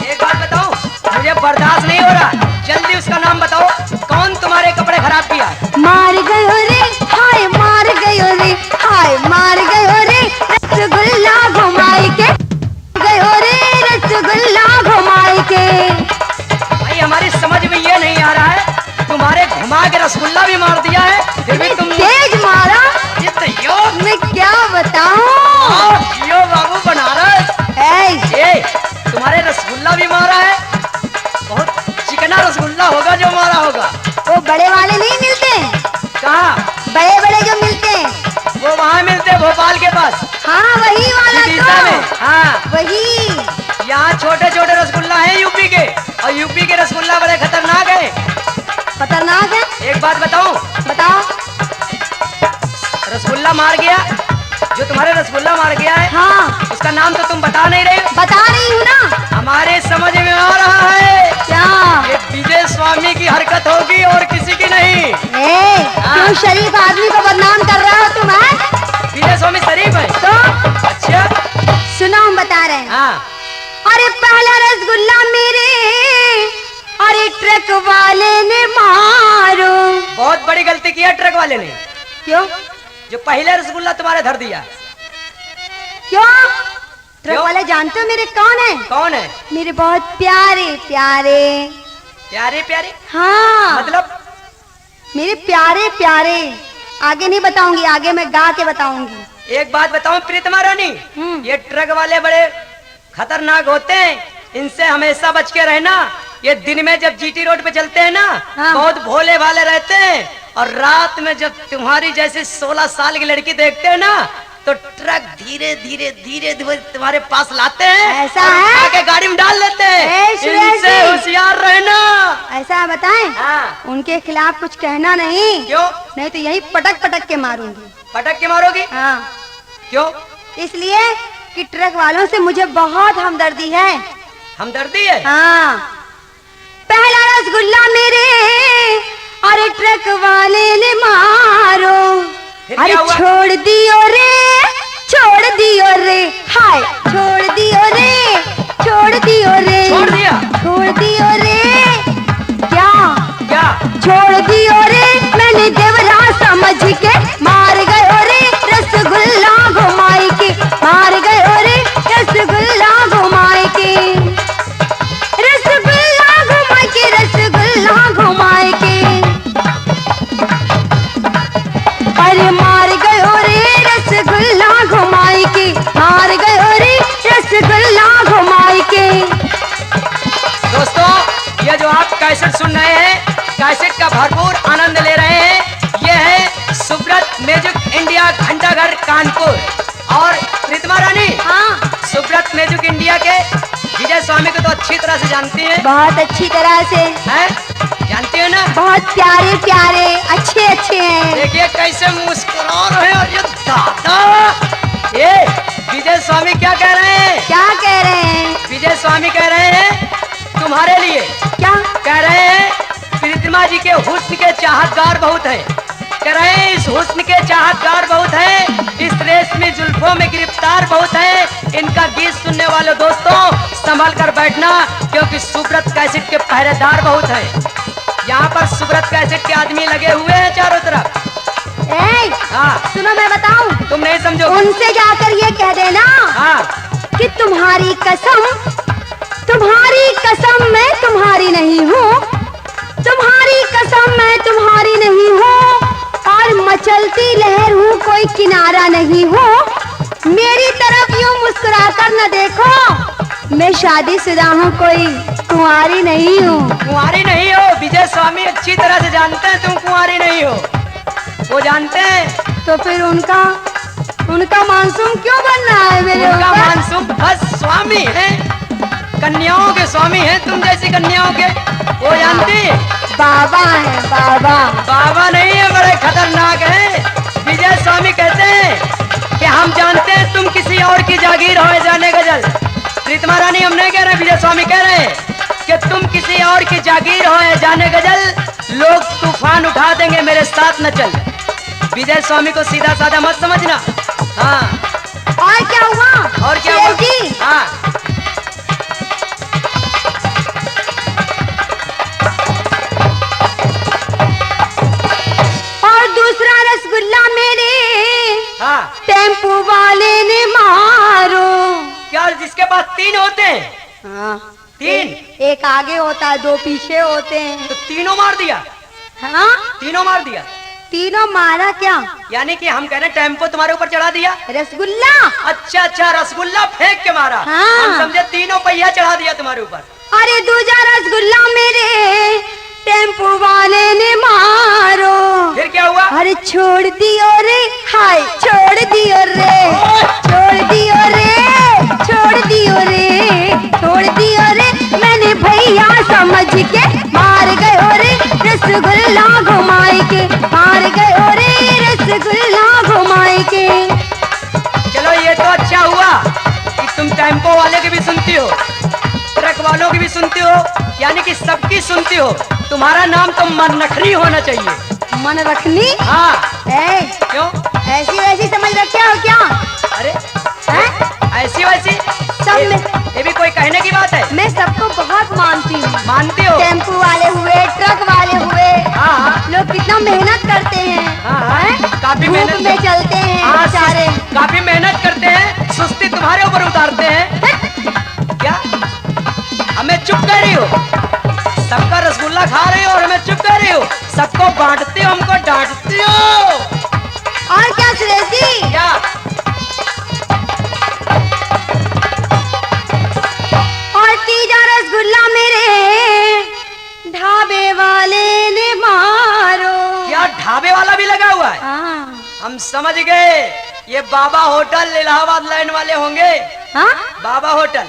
एक बात बताओ, मुझे बर्दाश्त नहीं हो रहा, जल्दी उसका नाम बताओ, कौन तुम्हारे कपड़े खराब किया? मार गयो रे, हाय मार गयो रे, हाय मार गयो रे रसगुल्ला घुमाई के, गयो रे रसगुल्ला घुमाई के। भाई हमारी समझ में ये नहीं आ रहा है, तुम्हारे घुमा के रसगुल्ला भी मार दिया है, फिर भी तुम तेज मारा, ये तो यो मैं क्या बताऊं। यो बाबू बनारस, ये तुम्हारे रसगुल्ला भी मारा है, बहुत चिकना रसगुल्ला होगा जो मारा होगा। वो बड़े वाले नहीं मिलते, कहाँ? बड़े बड़े जो मिलते हैं, वो वहाँ मिलते हैं भोपाल के पास, हाँ वही वाला विदिशा में। तो, हाँ, वही। यहाँ छोटे छोटे रसगुल्ला हैं यूपी के, और यूपी के रसगुल्ला बड़े खतरनाक है। खतरनाक है। एक बात बताऊं, बताओ। रसगुल्ला मार गया, जो तुम्हारे रसगुल्ला मार गया है, हाँ, उसका नाम तो तुम बता नहीं रहे हो। बता रही हूँ ना। हमारे समझ में आ रहा है, क्या? ये विजय स्वामी की हरकत होगी और किसी की नहीं। क्यों शरीफ आदमी को बदनाम कर रहे हो तुम? है विजय स्वामी शरीफ है तो अच्छा, सुनो, हम बता रहे हैं। हाँ। अरे पहला रसगुल्ला मेरे, अरे ट्रक वाले ने मारो। बहुत बड़ी गलती की है ट्रक वाले ने। क्यों? जो पहले रसगुल्ला तुम्हारे धर दिया। क्यों? ट्रक क्यों? वाले जानते हो मेरे कौन है? कौन है? मेरे बहुत प्यारे प्यारे। प्यारे प्यारे हाँ, मतलब? मेरे प्यारे प्यारे। आगे नहीं बताऊंगी, आगे मैं गा के बताऊंगी। एक बात बताऊं प्रीतमा रानी, ये ट्रक वाले बड़े खतरनाक होते हैं, इनसे हमेशा बच के रहना। ये दिन में जब जीटी रोड पे चलते हैं ना, हाँ। बहुत भोले भाले रहते हैं, और रात में जब तुम्हारी जैसे 16 साल की लड़की देखते हैं ना, तो ट्रक धीरे धीरे धीरे धीरे तुम्हारे पास लाते हैं, ऐसा और है? आके गाड़ी में डाल लेते हैं। ए, सुरेश इनसे जी। होशियार रहना। ऐसा बताएं? हाँ। उनके खिलाफ कुछ कहना नहीं। क्यों? नहीं तो यही पटक पटक के मारूंगी। पटक के मारोगी? हाँ, क्यों? इसलिए कि ट्रक वालों से मुझे बहुत हमदर्दी है। हमदर्दी है? हाँ, पहला रसगुल्ला मेरे, अरे ट्रक वाले ने मारो। फिर अरे क्या हुआ? छोड़ दियो रे, छोड़ दियो रे, हाय छोड़ दियो रे, छोड़ दियो रे, छोड़ दिया? छोड़ दियो रे। क्या? क्या? छोड़ दियो रे, मैंने देवरा समझ के, मार गयो रे रसगुल्ला घुमाई के, मार गयो रे रसगुल्ला घुमाई के, रसगुल्ला घुमाई के, रसगुल्ला घुमाई के। अरे मार गयो रे रसगुल्ला घुमाई के, मार गयो रे रसगुल्ला घुमाई के। दोस्तों, ये जो आप कैसेट सुन रहे हैं, कैसेट का भरपूर आनंद ले रहे हैं, ये है सुब्रत म्यूजिक इंडिया घंटाघर कानपुर। और प्रीतमा रानी, हाँ, सुब्रत म्यूजिक इंडिया के विजय स्वामी को तो अच्छी तरह से जानती हैं, बहुत अच्छी तरह से, हैं? जानती हो ना? बहुत प्यारे प्यारे, अच्छे अच्छे हैं। देखिए कैसे मुस्कुरा रहे हैं, और ये दादा, ये विजय स्वामी क्या कह रहे हैं? क्या कह रहे हैं? विजय स्वामी कह रहे हैं तुम्हारे लिए, क्या कह रहे हैं प्रीतिमा जी के हुस्न के चाहतगार बहुत हैं, कह रहे हैं इस हुस्न के चाहतगार बहुत हैं, इस रेशमी जुल्फों में गिरफ्तार बहुत हैं। इनका गीत सुनने वाले दोस्तों संभल कर बैठना, क्योंकि सुब्रत कैसेट के पहरेदार बहुत हैं। यहाँ पर सुब्रत कैसेट के आदमी लगे हुए हैं चारों तरफ। हाँ, सुनो, मैं बताऊं, तुम नहीं समझो। उनसे जाकर ये कह देना हाँ, कि तुम्हारी कसम, तुम्हारी कसम मैं तुम्हारी नहीं हूँ, तुम्हारी कसम मैं तुम्हारी नहीं हूँ, और मचलती लहर हूँ, कोई किनारा नहीं हूँ। मेरी तरफ यूं मुस्कुरा कर न देखो, मैं शादीशुदा हूँ, कोई कुंवारी नहीं हूँ। कुंवारी नहीं हो, विजय स्वामी अच्छी तरह से जानते हैं तुम कुंवारी नहीं हो। वो जानते हैं तो फिर उनका मानसून क्यों बनना है मेरे उनका ऊपर? मानसून बस स्वामी है, कन्याओं के स्वामी हैं, तुम जैसी कन्याओं के। वो जानती? बाबा है बाबा। बाबा नहीं है, बड़े खतरनाक है। विजय स्वामी कहते हैं कि हम जानते हैं तुम किसी और की जागीर हो जाने गजल। प्रीतमा रानी हम नहीं कह रहे, विजय स्वामी कह रहे हैं कि तुम किसी और की जागीर हो जाने गजल, लोग तूफान उठा देंगे मेरे साथ न चल। विजय स्वामी को सीधा साधा मत समझना। हाँ, और क्या हुआ? और क्या शेर हुआ? जी, हाँ, और दूसरा रसगुल्ला मेरे हाँ। टेम्पू वाले ने मारो। क्या जिसके पास 3 होते हैं? हाँ, 3? एक आगे होता है, 2 पीछे होते हैं। तो तीनों मार दिया? हाँ, तीनों मार दिया? तीनों मारा क्या? यानी कि हम कह रहे हैं टेम्पो तुम्हारे ऊपर चढ़ा दिया। रसगुल्ला। अच्छा अच्छा, रसगुल्ला फेंक के मारा। हाँ। हम समझे तीनों पहिया चढ़ा दिया तुम्हारे ऊपर। अरे दूजा रसगुल्ला मेरे टेम्पू वाले ने मारो। फिर क्या हुआ? अरे छोड़ दियो रे, हाय छोड़ दियो रे, छोड़ दियो रे, छोड़ दियो रे, छोड़ दियो रे, मैंने भैया समझ के मार गयो रे, रसगुल्ला घुमाए के मार गयो रे, रसगुल्ला घुमाए के। चलो ये तो अच्छा हुआ कि तुम टेम्पो वाले की भी सुनती हो, ट्रक वालों की भी सुनती हो, यानी कि सबकी सुनती हो। तुम्हारा नाम तो मननखरी होना चाहिए। मन रखनी? हाँ। क्यों? ऐसी वैसी समझ रखे हो क्या? अरे हैं? ऐसी वैसी सब ये, में ये भी कोई कहने की बात है? मैं सबको बहुत मानती हूँ। मानती हो? टेम्पू वाले हुए, ट्रक वाले हुए, हाँ हाँ लोग कितना मेहनत करते हैं। हाँ हाँ, काफी धूप मेहनत में चलते हैं हाँ, बेचारे। काफी मेहनत करते हैं, सुस्ती तुम्हारे ऊपर उतारते हैं। क्या हमें चुप कर रही हो? सबका रसगुल्ला खा रही हो और हमें चुप कर रही हो? सबको बांटती हो, हमको डांटती हो। और क्या सुरेश जी? क्या? और तीजा रसगुल्ला मेरे ढाबे वाले ने मारो। क्या ढाबे वाला भी लगा हुआ है? हाँ। हम समझ गए, ये बाबा होटल इलाहाबाद लाइन वाले होंगे। हाँ? बाबा होटल?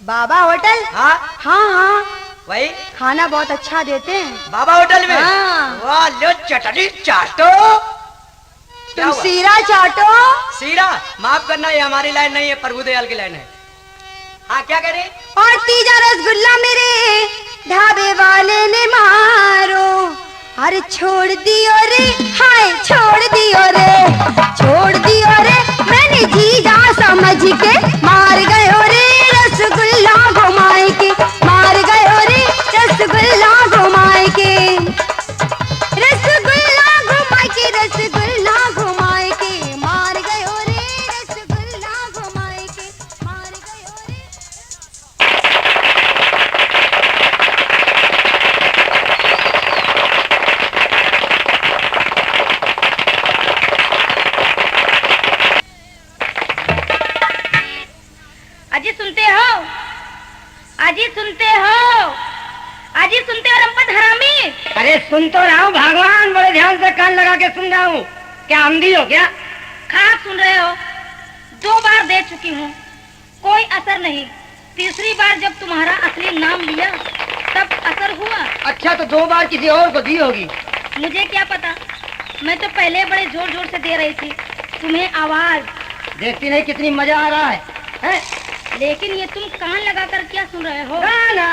बाबा होटल? हाँ हाँ हाँ, वही खाना बहुत अच्छा देते हैं। बाबा होटल में। हाँ। वाह, लो चटनी चाटो। क्या तुम हुआ? सीरा चाटो। सीरा? माफ करना, ये हमारी लाइन नहीं है, प्रभु दयाल की लाइन है। हाँ, क्या कह रही? और तीजा रसगुल्ला मेरे ढाबे वाले ने मारो। अरे छोड़ दियो रे, हाय छोड़ दियो रे, छोड़ दियो रे, मैंने जीजा समझ के मार गयो रे, रसगुल्ला घुमाए के मार गयो रे, रसगुल्ला घुमाए के, रसगुल्ला घुमाए के, रसगुल्ला घुमाए के मार गयो रे, रसगुल्ला घुमाए के मार गयो रे। अजी सुनते हो? अजी सुनते हो? अजी सुनते हो रंपत हरामी? अरे सुन तो रहा हूँ भगवान, बड़े ध्यान से कान लगा के सुन रहा हूँ। क्या अंधी हो क्या? खाक सुन रहे हो? 2 बार दे चुकी हूँ, कोई असर नहीं। तीसरी बार जब तुम्हारा असली नाम लिया तब असर हुआ। अच्छा, तो 2 बार किसी और को दी होगी। मुझे क्या पता, मैं तो पहले बड़े जोर जोर से दे रही थी तुम्हें आवाज। देखती नहीं कितनी मजा आ रहा है, हैं? लेकिन ये तुम कान लगा कर क्या सुन रहे हो? गाना।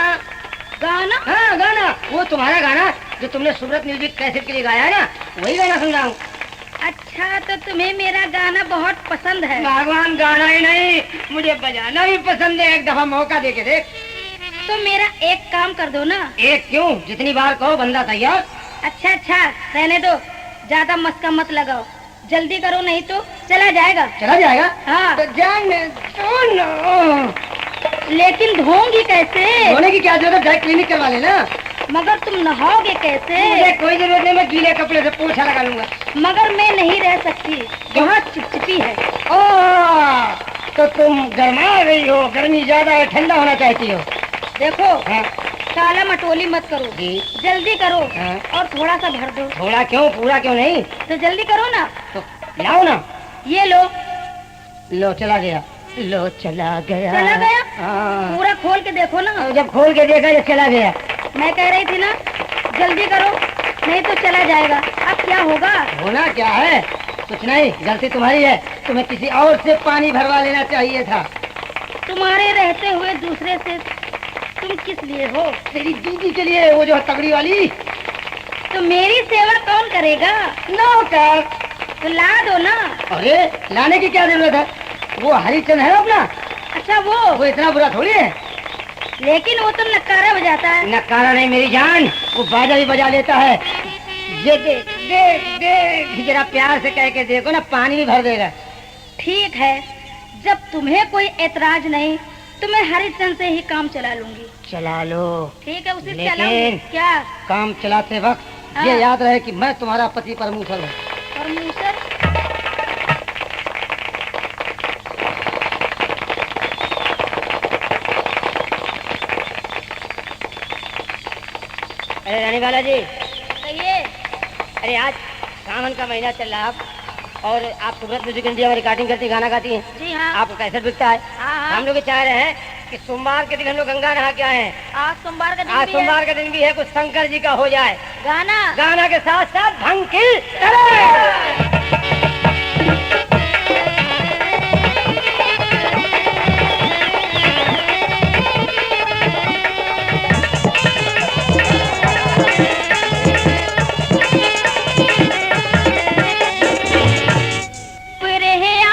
गाना? हाँ गाना, वो तुम्हारा गाना जो तुमने सुब्रत म्यूजिक कैसेट के लिए गाया है ना, वही गाना सुन रहा हूँ। अच्छा, तो तुम्हें मेरा गाना बहुत पसंद है। भगवान, गाना ही नहीं, मुझे बजाना भी पसंद है। एक दफा मौका दे के देख। तो मेरा एक काम कर दो ना। एक क्यों, जितनी बार कहो बंदा तैयार। अच्छा अच्छा, रहने दो, ज्यादा मस्का मत लगाओ, जल्दी करो नहीं तो चला जाएगा। चला जाएगा? हाँ। तो जाने दो ना। लेकिन धोऊंगी कैसे? धोने की क्या जरूरत है, क्लिनिक करवा लेना। मगर तुम नहाओगे कैसे? मुझे कोई जरूरत नहीं, मैं गीले कपड़े से पोछा लगा लूंगा। मगर मैं नहीं रह सकती, यहाँ चिपचिपी है। ओह, तो तुम गरमा रही हो, गर्मी ज्यादा है, ठंडा होना चाहती हो। देखो, हाँ। काला मटोली मत करो, जी। जल्दी करो। हाँ। और थोड़ा सा भर दो। थोड़ा क्यों, पूरा क्यों नहीं? तो जल्दी करो ना। तो लाओ ना। ये लो। लो चला गया। लो चला गया। चला गया? हाँ। पूरा खोल के देखो ना। जब खोल के देखा ये चला गया। मैं कह रही थी ना जल्दी करो नहीं तो चला जाएगा। अब क्या होगा? होना क्या है? कुछ नहीं, गलती तुम्हारी है। तुम्हें किसी और से पानी भरवा लेना चाहिए था। तुम्हारे रहते हुए दूसरे से तुम किस लिए हो? तेरी दीदी के लिए, वो जो है तगड़ी वाली। तो मेरी सेवा कौन करेगा? नौकर। तो ला दो ना। अरे लाने की क्या जरूरत है? वो हरिचंद है अपना। अच्छा वो इतना बुरा थोड़ी है। लेकिन वो तो नक्कारा बजाता है। नकारा नहीं मेरी जान, वो बाजा भी बजा लेता है। ये दे जरा प्यार से कह के देखो ना, पानी भी भर देगा। ठीक है, जब तुम्हें कोई ऐतराज नहीं तो मैं हरिचंद से ही काम चला लूंगी। चला लो। ठीक है, उसे लेकिन चलाऊंगी। क्या? काम चलाते वक्त हाँ। ये याद रहे कि मैं तुम्हारा पति परमेश्वर हूँ। परमेश्वर? अरे रानी बाला जी, कहिए। अरे आज सावन का महीना चल रहा है और आप सूरत म्यूजिक इंडिया में रिकॉर्डिंग करती, गाना गाती हैं। जी हाँ। आपका कैसे बिकता है? हाँ, हाँ। हम लोग ये चाह रहे हैं कि सोमवार के दिन हम लोग गंगा नहा के आए हैं। आज सोमवार का दिन आज भी है। सोमवार का दिन भी है, कुछ शंकर जी का हो जाए। गाना। गाना के साथ साथ भंग की तरह। बैरागिया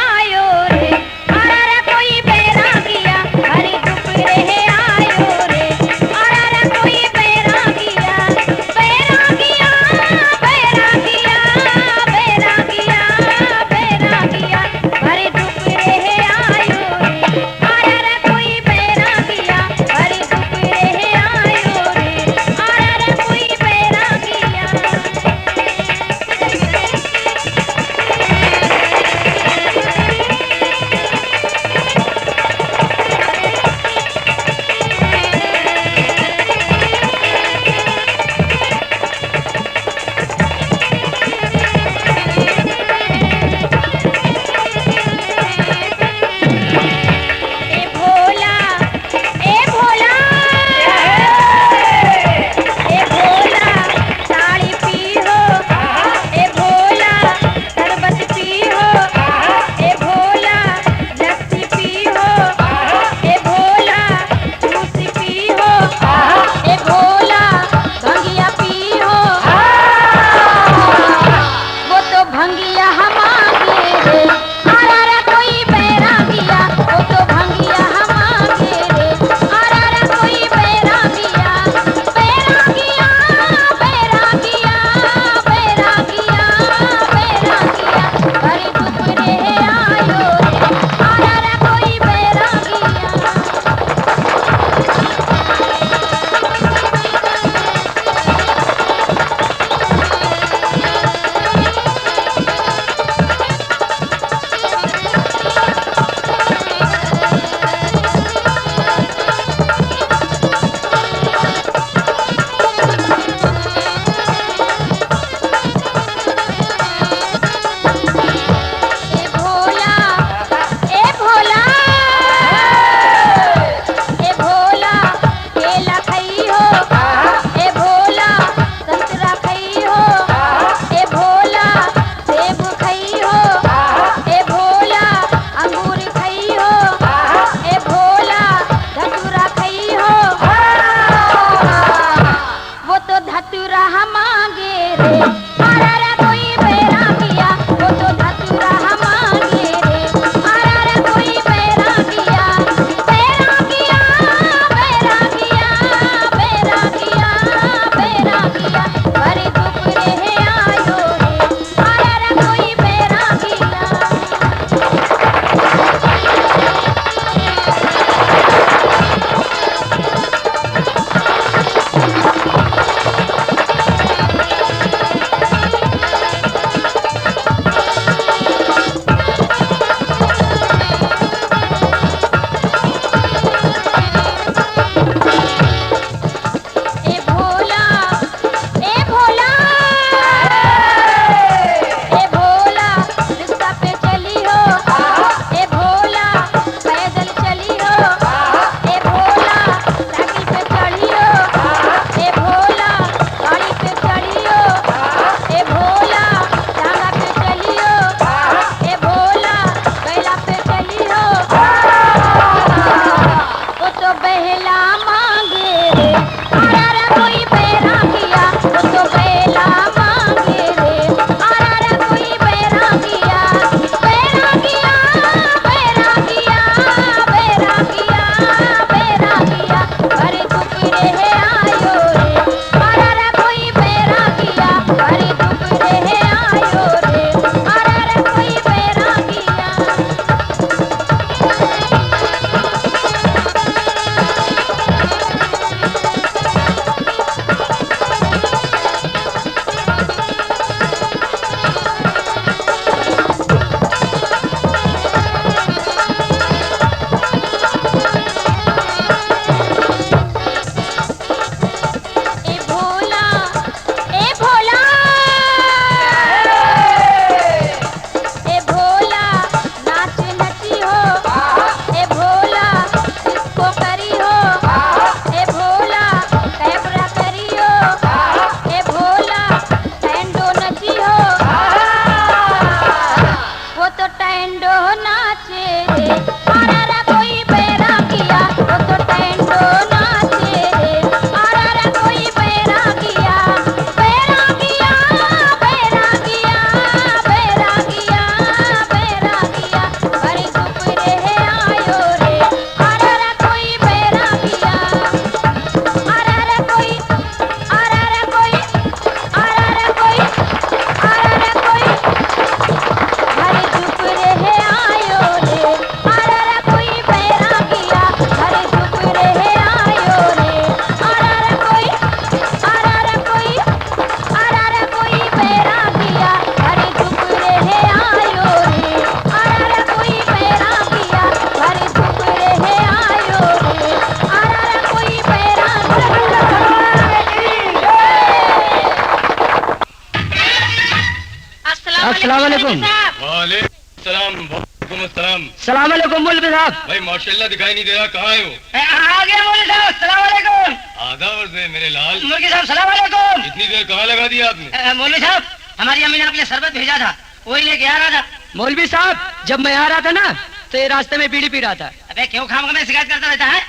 अस्सलाम वालेकुम। वालेकुम सलाम। सलाम वालेकुम मौलवी साहब। भाई माशाल्लाह दिखाई नहीं दे रहा, कहाँ है वो? आ गया मौलवी साहब, सलाम वालेकुम। आधा वर्ष है मेरे लाल। मौलवी साहब सलाम वालेकुम। इतनी देर कहाँ लगा दिया आपने? मौलवी साहब हमारी अम्मी ने अपने शरबत भेजा था, वही लेके आ रहा था। मौलवी साहब जब मैं आ रहा था ना तो ये रास्ते में बीड़ी पी रहा था। अबे क्यों खाम में शिकायत करता रहता है?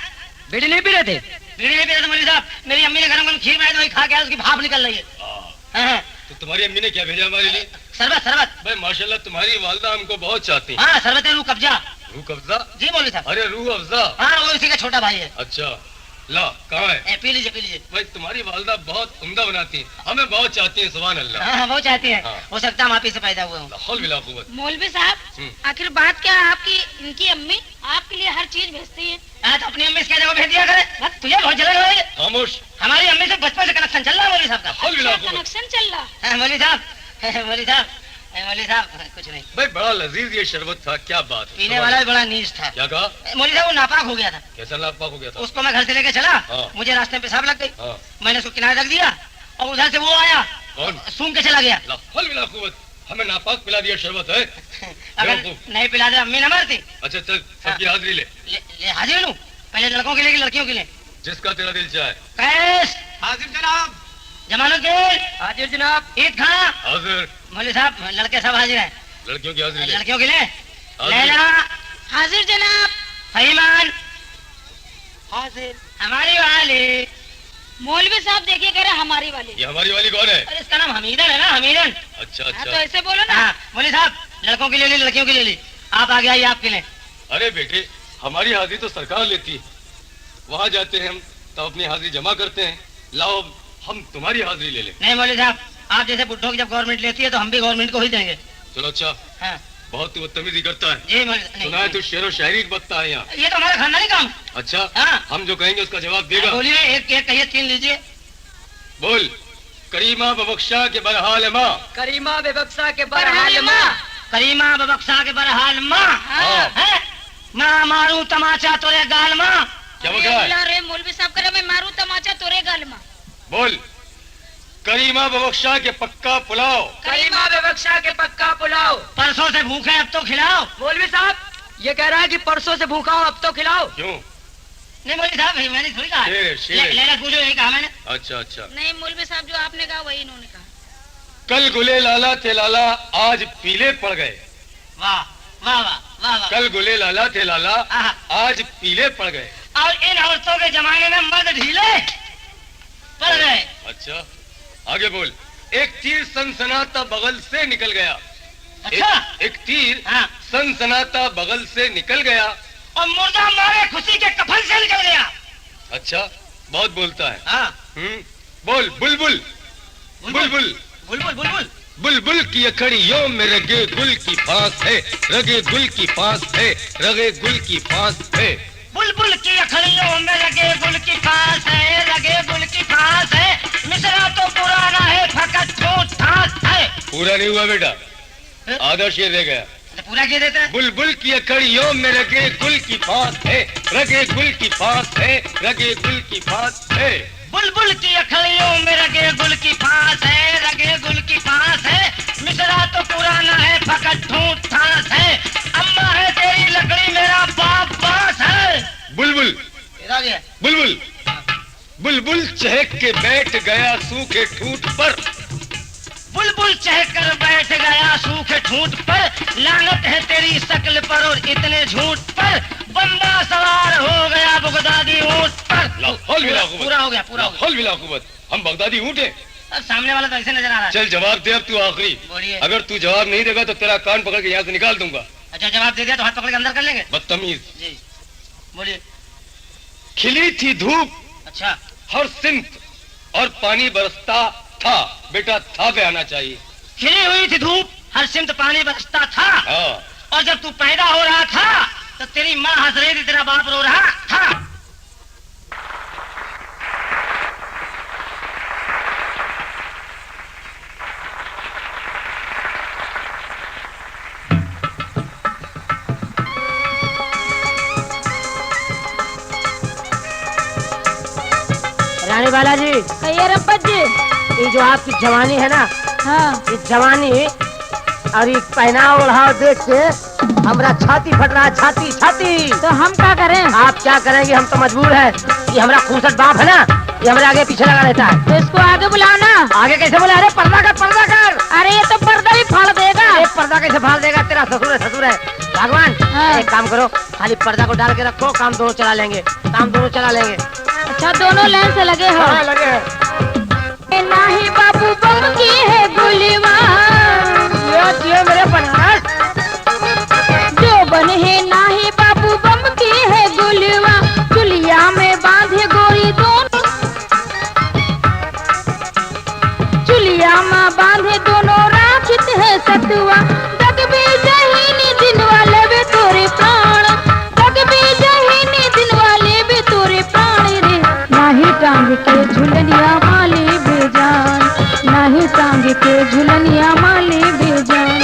बीड़ी नहीं पी रहे थे? बीड़ी नहीं पी रहे थे मौलवी साहब। मेरी अम्मी ने गरम गरम खीर बनाई तो वही खा के उसकी भाप निकल रही है। हाँ। तो तुम्हारी अम्मी ने क्या भेजा हमारे लिए? शरबत शरबत। भाई माशाल्लाह तुम्हारी वालदा हमको बहुत चाहती है। हाँ शरबत रूह कब्जा। रूह कब्जा? जी मौलवी साहब। अरे रूह अफजा। हाँ वो इसी का छोटा भाई है। अच्छा ला कहाँ है? पी लीजिए पी लीजिए। भाई तुम्हारी वालदा बहुत उम्दा बनाती है, हमें बहुत चाहती है, सुभान अल्लाह। हाँ वो चाहती है। हाँ। हो सकता है हम आप ही से पैदा हुए हों। ला हौल बिला कुव्वत। मौलवी साहब आखिर बात क्या है आपकी? इनकी अम्मी आपके लिए हर चीज भेजती है। तो अपनी अम्मी से क्या भेज दिया करे? बस तुझे बहुत जलन हो। खामोश। हमारी अम्मी से बचपन से कनेक्शन चल रहा है मौलवी साहब का। हौल बिला अच्छा, कुव्वत। कनेक्शन चल रहा। मौलवी साहब मौलवी साहब मौलवी साहब कुछ नहीं। भाई बड़ा लजीज ये शरबत था, क्या बात है। पीने वाला भी बड़ा नीच था। क्या कहा? मौलवी साहब वो नापाक हो गया था। कैसा नापाक हो गया था? उसको मैं घर से लेके चला, हाँ। मुझे रास्ते में पेशाब लग गई। हाँ। मैंने उसको किनारे रख दिया और उधर से वो आया कौन? सूंघ के चला गया। ला हौल बिला कुव्वत। हमें नापाक पिला दिया शरबत है। अगर बेवकूफ। नहीं पिला दे अम्मी ना मारती। अच्छा चल सबकी हाजिरी ले। ले हाजिर लूं? पहले लड़कों के लिए कि लड़कियों के लिए? जिसका तेरा दिल चाहे। कैश हाजिर जनाब। जमानुद्दीन हाजिर जनाब। ईद खान हाजिर। मौलवी साहब लड़के सब हाजिर हैं। लड़कियों की हाजिरी ले। लड़कियों के लिए हाजिर। लैला हाजिर जनाब। फहीमान हाजिर। हमारी वाली। मौलवी साहब देखिए कह रहे हमारी वाली। ये हमारी वाली कौन है? अरे इसका नाम हमीदन है ना, हमीदन। अच्छा हाँ, तो अच्छा। ऐसे बोलो ना। हाँ मौलवी साहब लड़कों के लिए ली, लड़कियों के लिए ली। आप आगे आइए आपके लिए। अरे बेटे हमारी हाजिरी तो सरकार लेती है, वहाँ जाते हैं हम तो अपनी हाजिरी जमा करते हैं। लाओ हम तुम्हारी हाजिरी ले लें। नहीं मौलवी साहब आप जैसे बुड्ढों की जब गवर्नमेंट लेती है तो हम भी गवर्नमेंट को ही देंगे। चलो अच्छा। हाँ बहुत तू बदतमीजी करता है। जी मौलवी सुना है तू शेर व शायरी बकता है यहाँ। ये तो हमारा खानदानी काम है। अच्छा हाँ। हम जो कहेंगे उसका जवाब देगा। बोलिए एक एक कहिए तीन लीजिए। बोल। करीमा बबख्शा के बरहाल माँ। करीमा बेबक्सा के बरहाल माँ। करीमा बेबक्सा के बरहाल माँ। हाँ। है? माँ मारू तमाचा तोरे गाल माँ। क्या बक रहा है? अरे मौलवी साहब कह रहे मैं मारू तमाचा तोरे गाल में। बोल। करीमा बबख्शा के पक्का पुलाव। करीमा बेबक्सा के पक्का पुलाव। परसों से भूखे अब तो खिलाओ। मौलवी साहब ये कह रहा है कि परसों से भूखा हूँ अब तो खिलाओ। क्यों? नहीं मौलवी साहब मैंने थोड़ी कहा। शेर। लेला पूछो यही कहा मैंने। अच्छा अच्छा। नहीं मौलवी साहब जो आपने कहा वही इन्होंने कहा। कल गुले लाला थे लाला आज पीले पड़ गए। वाह वाह वाह वाह वाह। कल गुले लाला थे लाला आहा। आज पीले पड़ गए। और इन औरतों के जमाने में मर्द ढीले पड़ गए। अच्छा आगे बोल। एक तीर सनसनाता बगल से निकल गया। अच्छा एक तीर हाँ। सनसनाता बगल से निकल गया। और मुर्दा मारे खुशी के कफन से निकल गया। अच्छा बहुत बोलता है। हाँ बोल बुलबुल। बुलबुल। बुलबुल बुलबुल। बुलबुल की अखड़ियों में रगे गुल की फांस है, रगे गुल की फांस है, रगे गुल की फांस है। बुलबुल की अखड़ियों में लगे गुल की फांस है, लगे गुल की फांस है। मिसरा तो पुराना है फकत ठूठ ठाठ है। पूरा नहीं हुआ बेटा, आधा शेर रह गया। तो पूरा क्या देता है? बुलबुल की अखड़ियों में रगे गुल की फांस है, रगे गुल की फांस है, रगे गुल की फांस है। बुलबुल की अखड़ियों में रगे गुल की फांस है, रगे गुल की फांस है। मिसरा तो पुराना है फकत ठूठ ठाठ है। अम्मा है तेरी लकड़ी मेरा बाप बास है। बुलबुल। गया। बुलबुल। बुलबुल चहक के बैठ गया सूखे ठूठ पर। बुलबुल चहक कर बैठ गया सूखे ठूंठ पर। लानत है तेरी शक्ल पर और इतने झूठ पर। बंदा सवार हो गया बगदादी ऊंट पर। पूरा हो गया पूरा हो गया। हम बगदादी ऊंट हैं? अब सामने वाला तो ऐसे नजर आ रहा है। चल जवाब दे अब तू आखिरी। बोलिए। अगर तू जवाब नहीं देगा तो तेरा कान पकड़ के यहाँ से निकाल दूंगा। अच्छा जवाब दे दिया तो हाथ पकड़ के अंदर कर लेंगे। बदतमीज। जी बोलिए। खिली थी धूप अच्छा हर सिमत और पानी बरसता था। बेटा था पे आना चाहिए। खिली हुई थी धूप हर सिमत पानी बरसता था। हाँ। और जब तू पैदा हो रहा था तो तेरी माँ हंस रही थी, तेरा बाप रो रहा था। रानी बालाजी कहिए रब्बत जी। ये जो आपकी जवानी है ना, हाँ इस जवानी और ये पहनाव ओढ़ाव देख के हमारा छाती फट रहा है, छाती छाती। तो हम क्या करें? आप क्या करेंगे, हम तो मजबूर है। ये हमारा खूसट बाप है ना, ये हमारे आगे पीछे लगा रहता है। तो इसको आगे बुलाओ ना। आगे कैसे बोले? अरे पर्दा कर, पर्दा कर। अरे ये तो पर्दा भी फाड़ देगा। एक पर्दा कैसे फाड़ देगा? तेरा ससुर है, ससुर है। भगवान हाँ। एक काम करो, खाली पर्दा को डाल के रखो, काम दोनों चला लेंगे, काम दोनों चला लेंगे। अच्छा दोनों लाइन से लगे हो? हाँ, लगे हैं। नाही बाबू बम की है गुलिवा, ये मेरे बनारस जो बन है नाही बाबू बम की है गुलिवा, चुलिया में बांधे गोरी दोनों, चुलिया में बांधे दोनों राखित है सतुआ, दग भी जहीनी दिन वाले बे तोरे प्राण, दग भी जहीनी दिन वाले बे तोरे प्राण रे, नाही टांग के झुलनिया माले बेजान, नाही टांग के झुलनिया माले बेजान।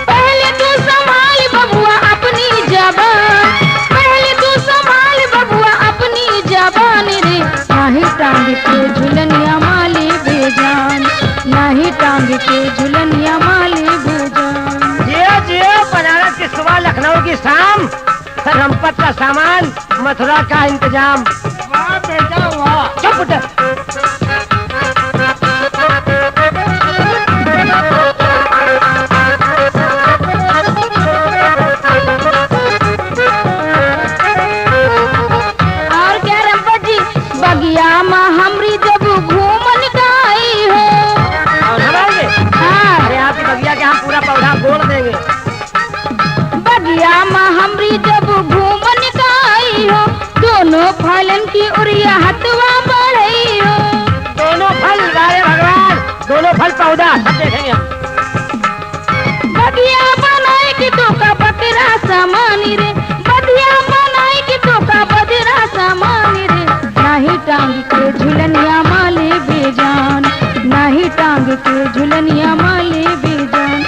पहले तू संभाल बबुआ अपनी जबान, पहले तू संभाल बबुआ अपनी जबान रे, नाही टांग के झुलनिया माले बेजान, नाही टांग के झुलनिया माले बेजान। जियो बनारस की सुबह, लखनऊ की शाम, रमपत का सामान, मथुरा का इंतजाम। वाह बेटा वाह। चुप उठ। और क्या रंपत जी, बगिया माँ हमरी जब घूमन गई हो। और हम आएंगे? हाँ। अरे आपकी बगिया के हम पूरा पौधा बोल देंगे। बगिया माँ हमरी जब घूमन गई हो, दोनों फलन की उरिया हथवा बढ़ई हो, दोनों फल गाए भगवान, दोनों फल पौधा सब देखेंगे हम। बगिया बनाए कि तो का बकरा सामानी रे, बगिया बनाए कि तो का बजरा सामानी रे, नाही टांग के झुलनिया माले बेजान, नाही टांग के झुलनिया माले बेजान।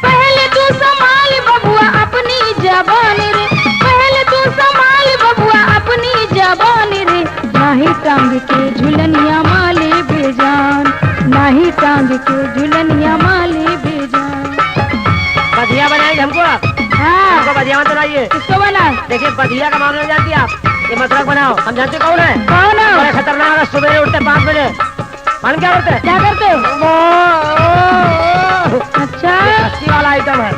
पहले तू संभाल बबुआ अपनी जबान रे, पहले तू संभाल बबुआ अपनी जबान रे, नाही टांग के झुलनिया माले बेजान, नाही टांग के झुलनिया माले बेजान। बधिया बनाएंगे हमको आप। हाँ। हमको बधिया मत बनाइए। किसको बना? देखिए बधिया का मामला जानती है आप, ये मसरक बनाओ। हम जानते कौन है? कौन है? बड़े खतरनाक है, सुबह उठते 5 बजे। हम क्या करते हैं? क्या करते हो? वो अच्छा हस्ती वाला आइटम है।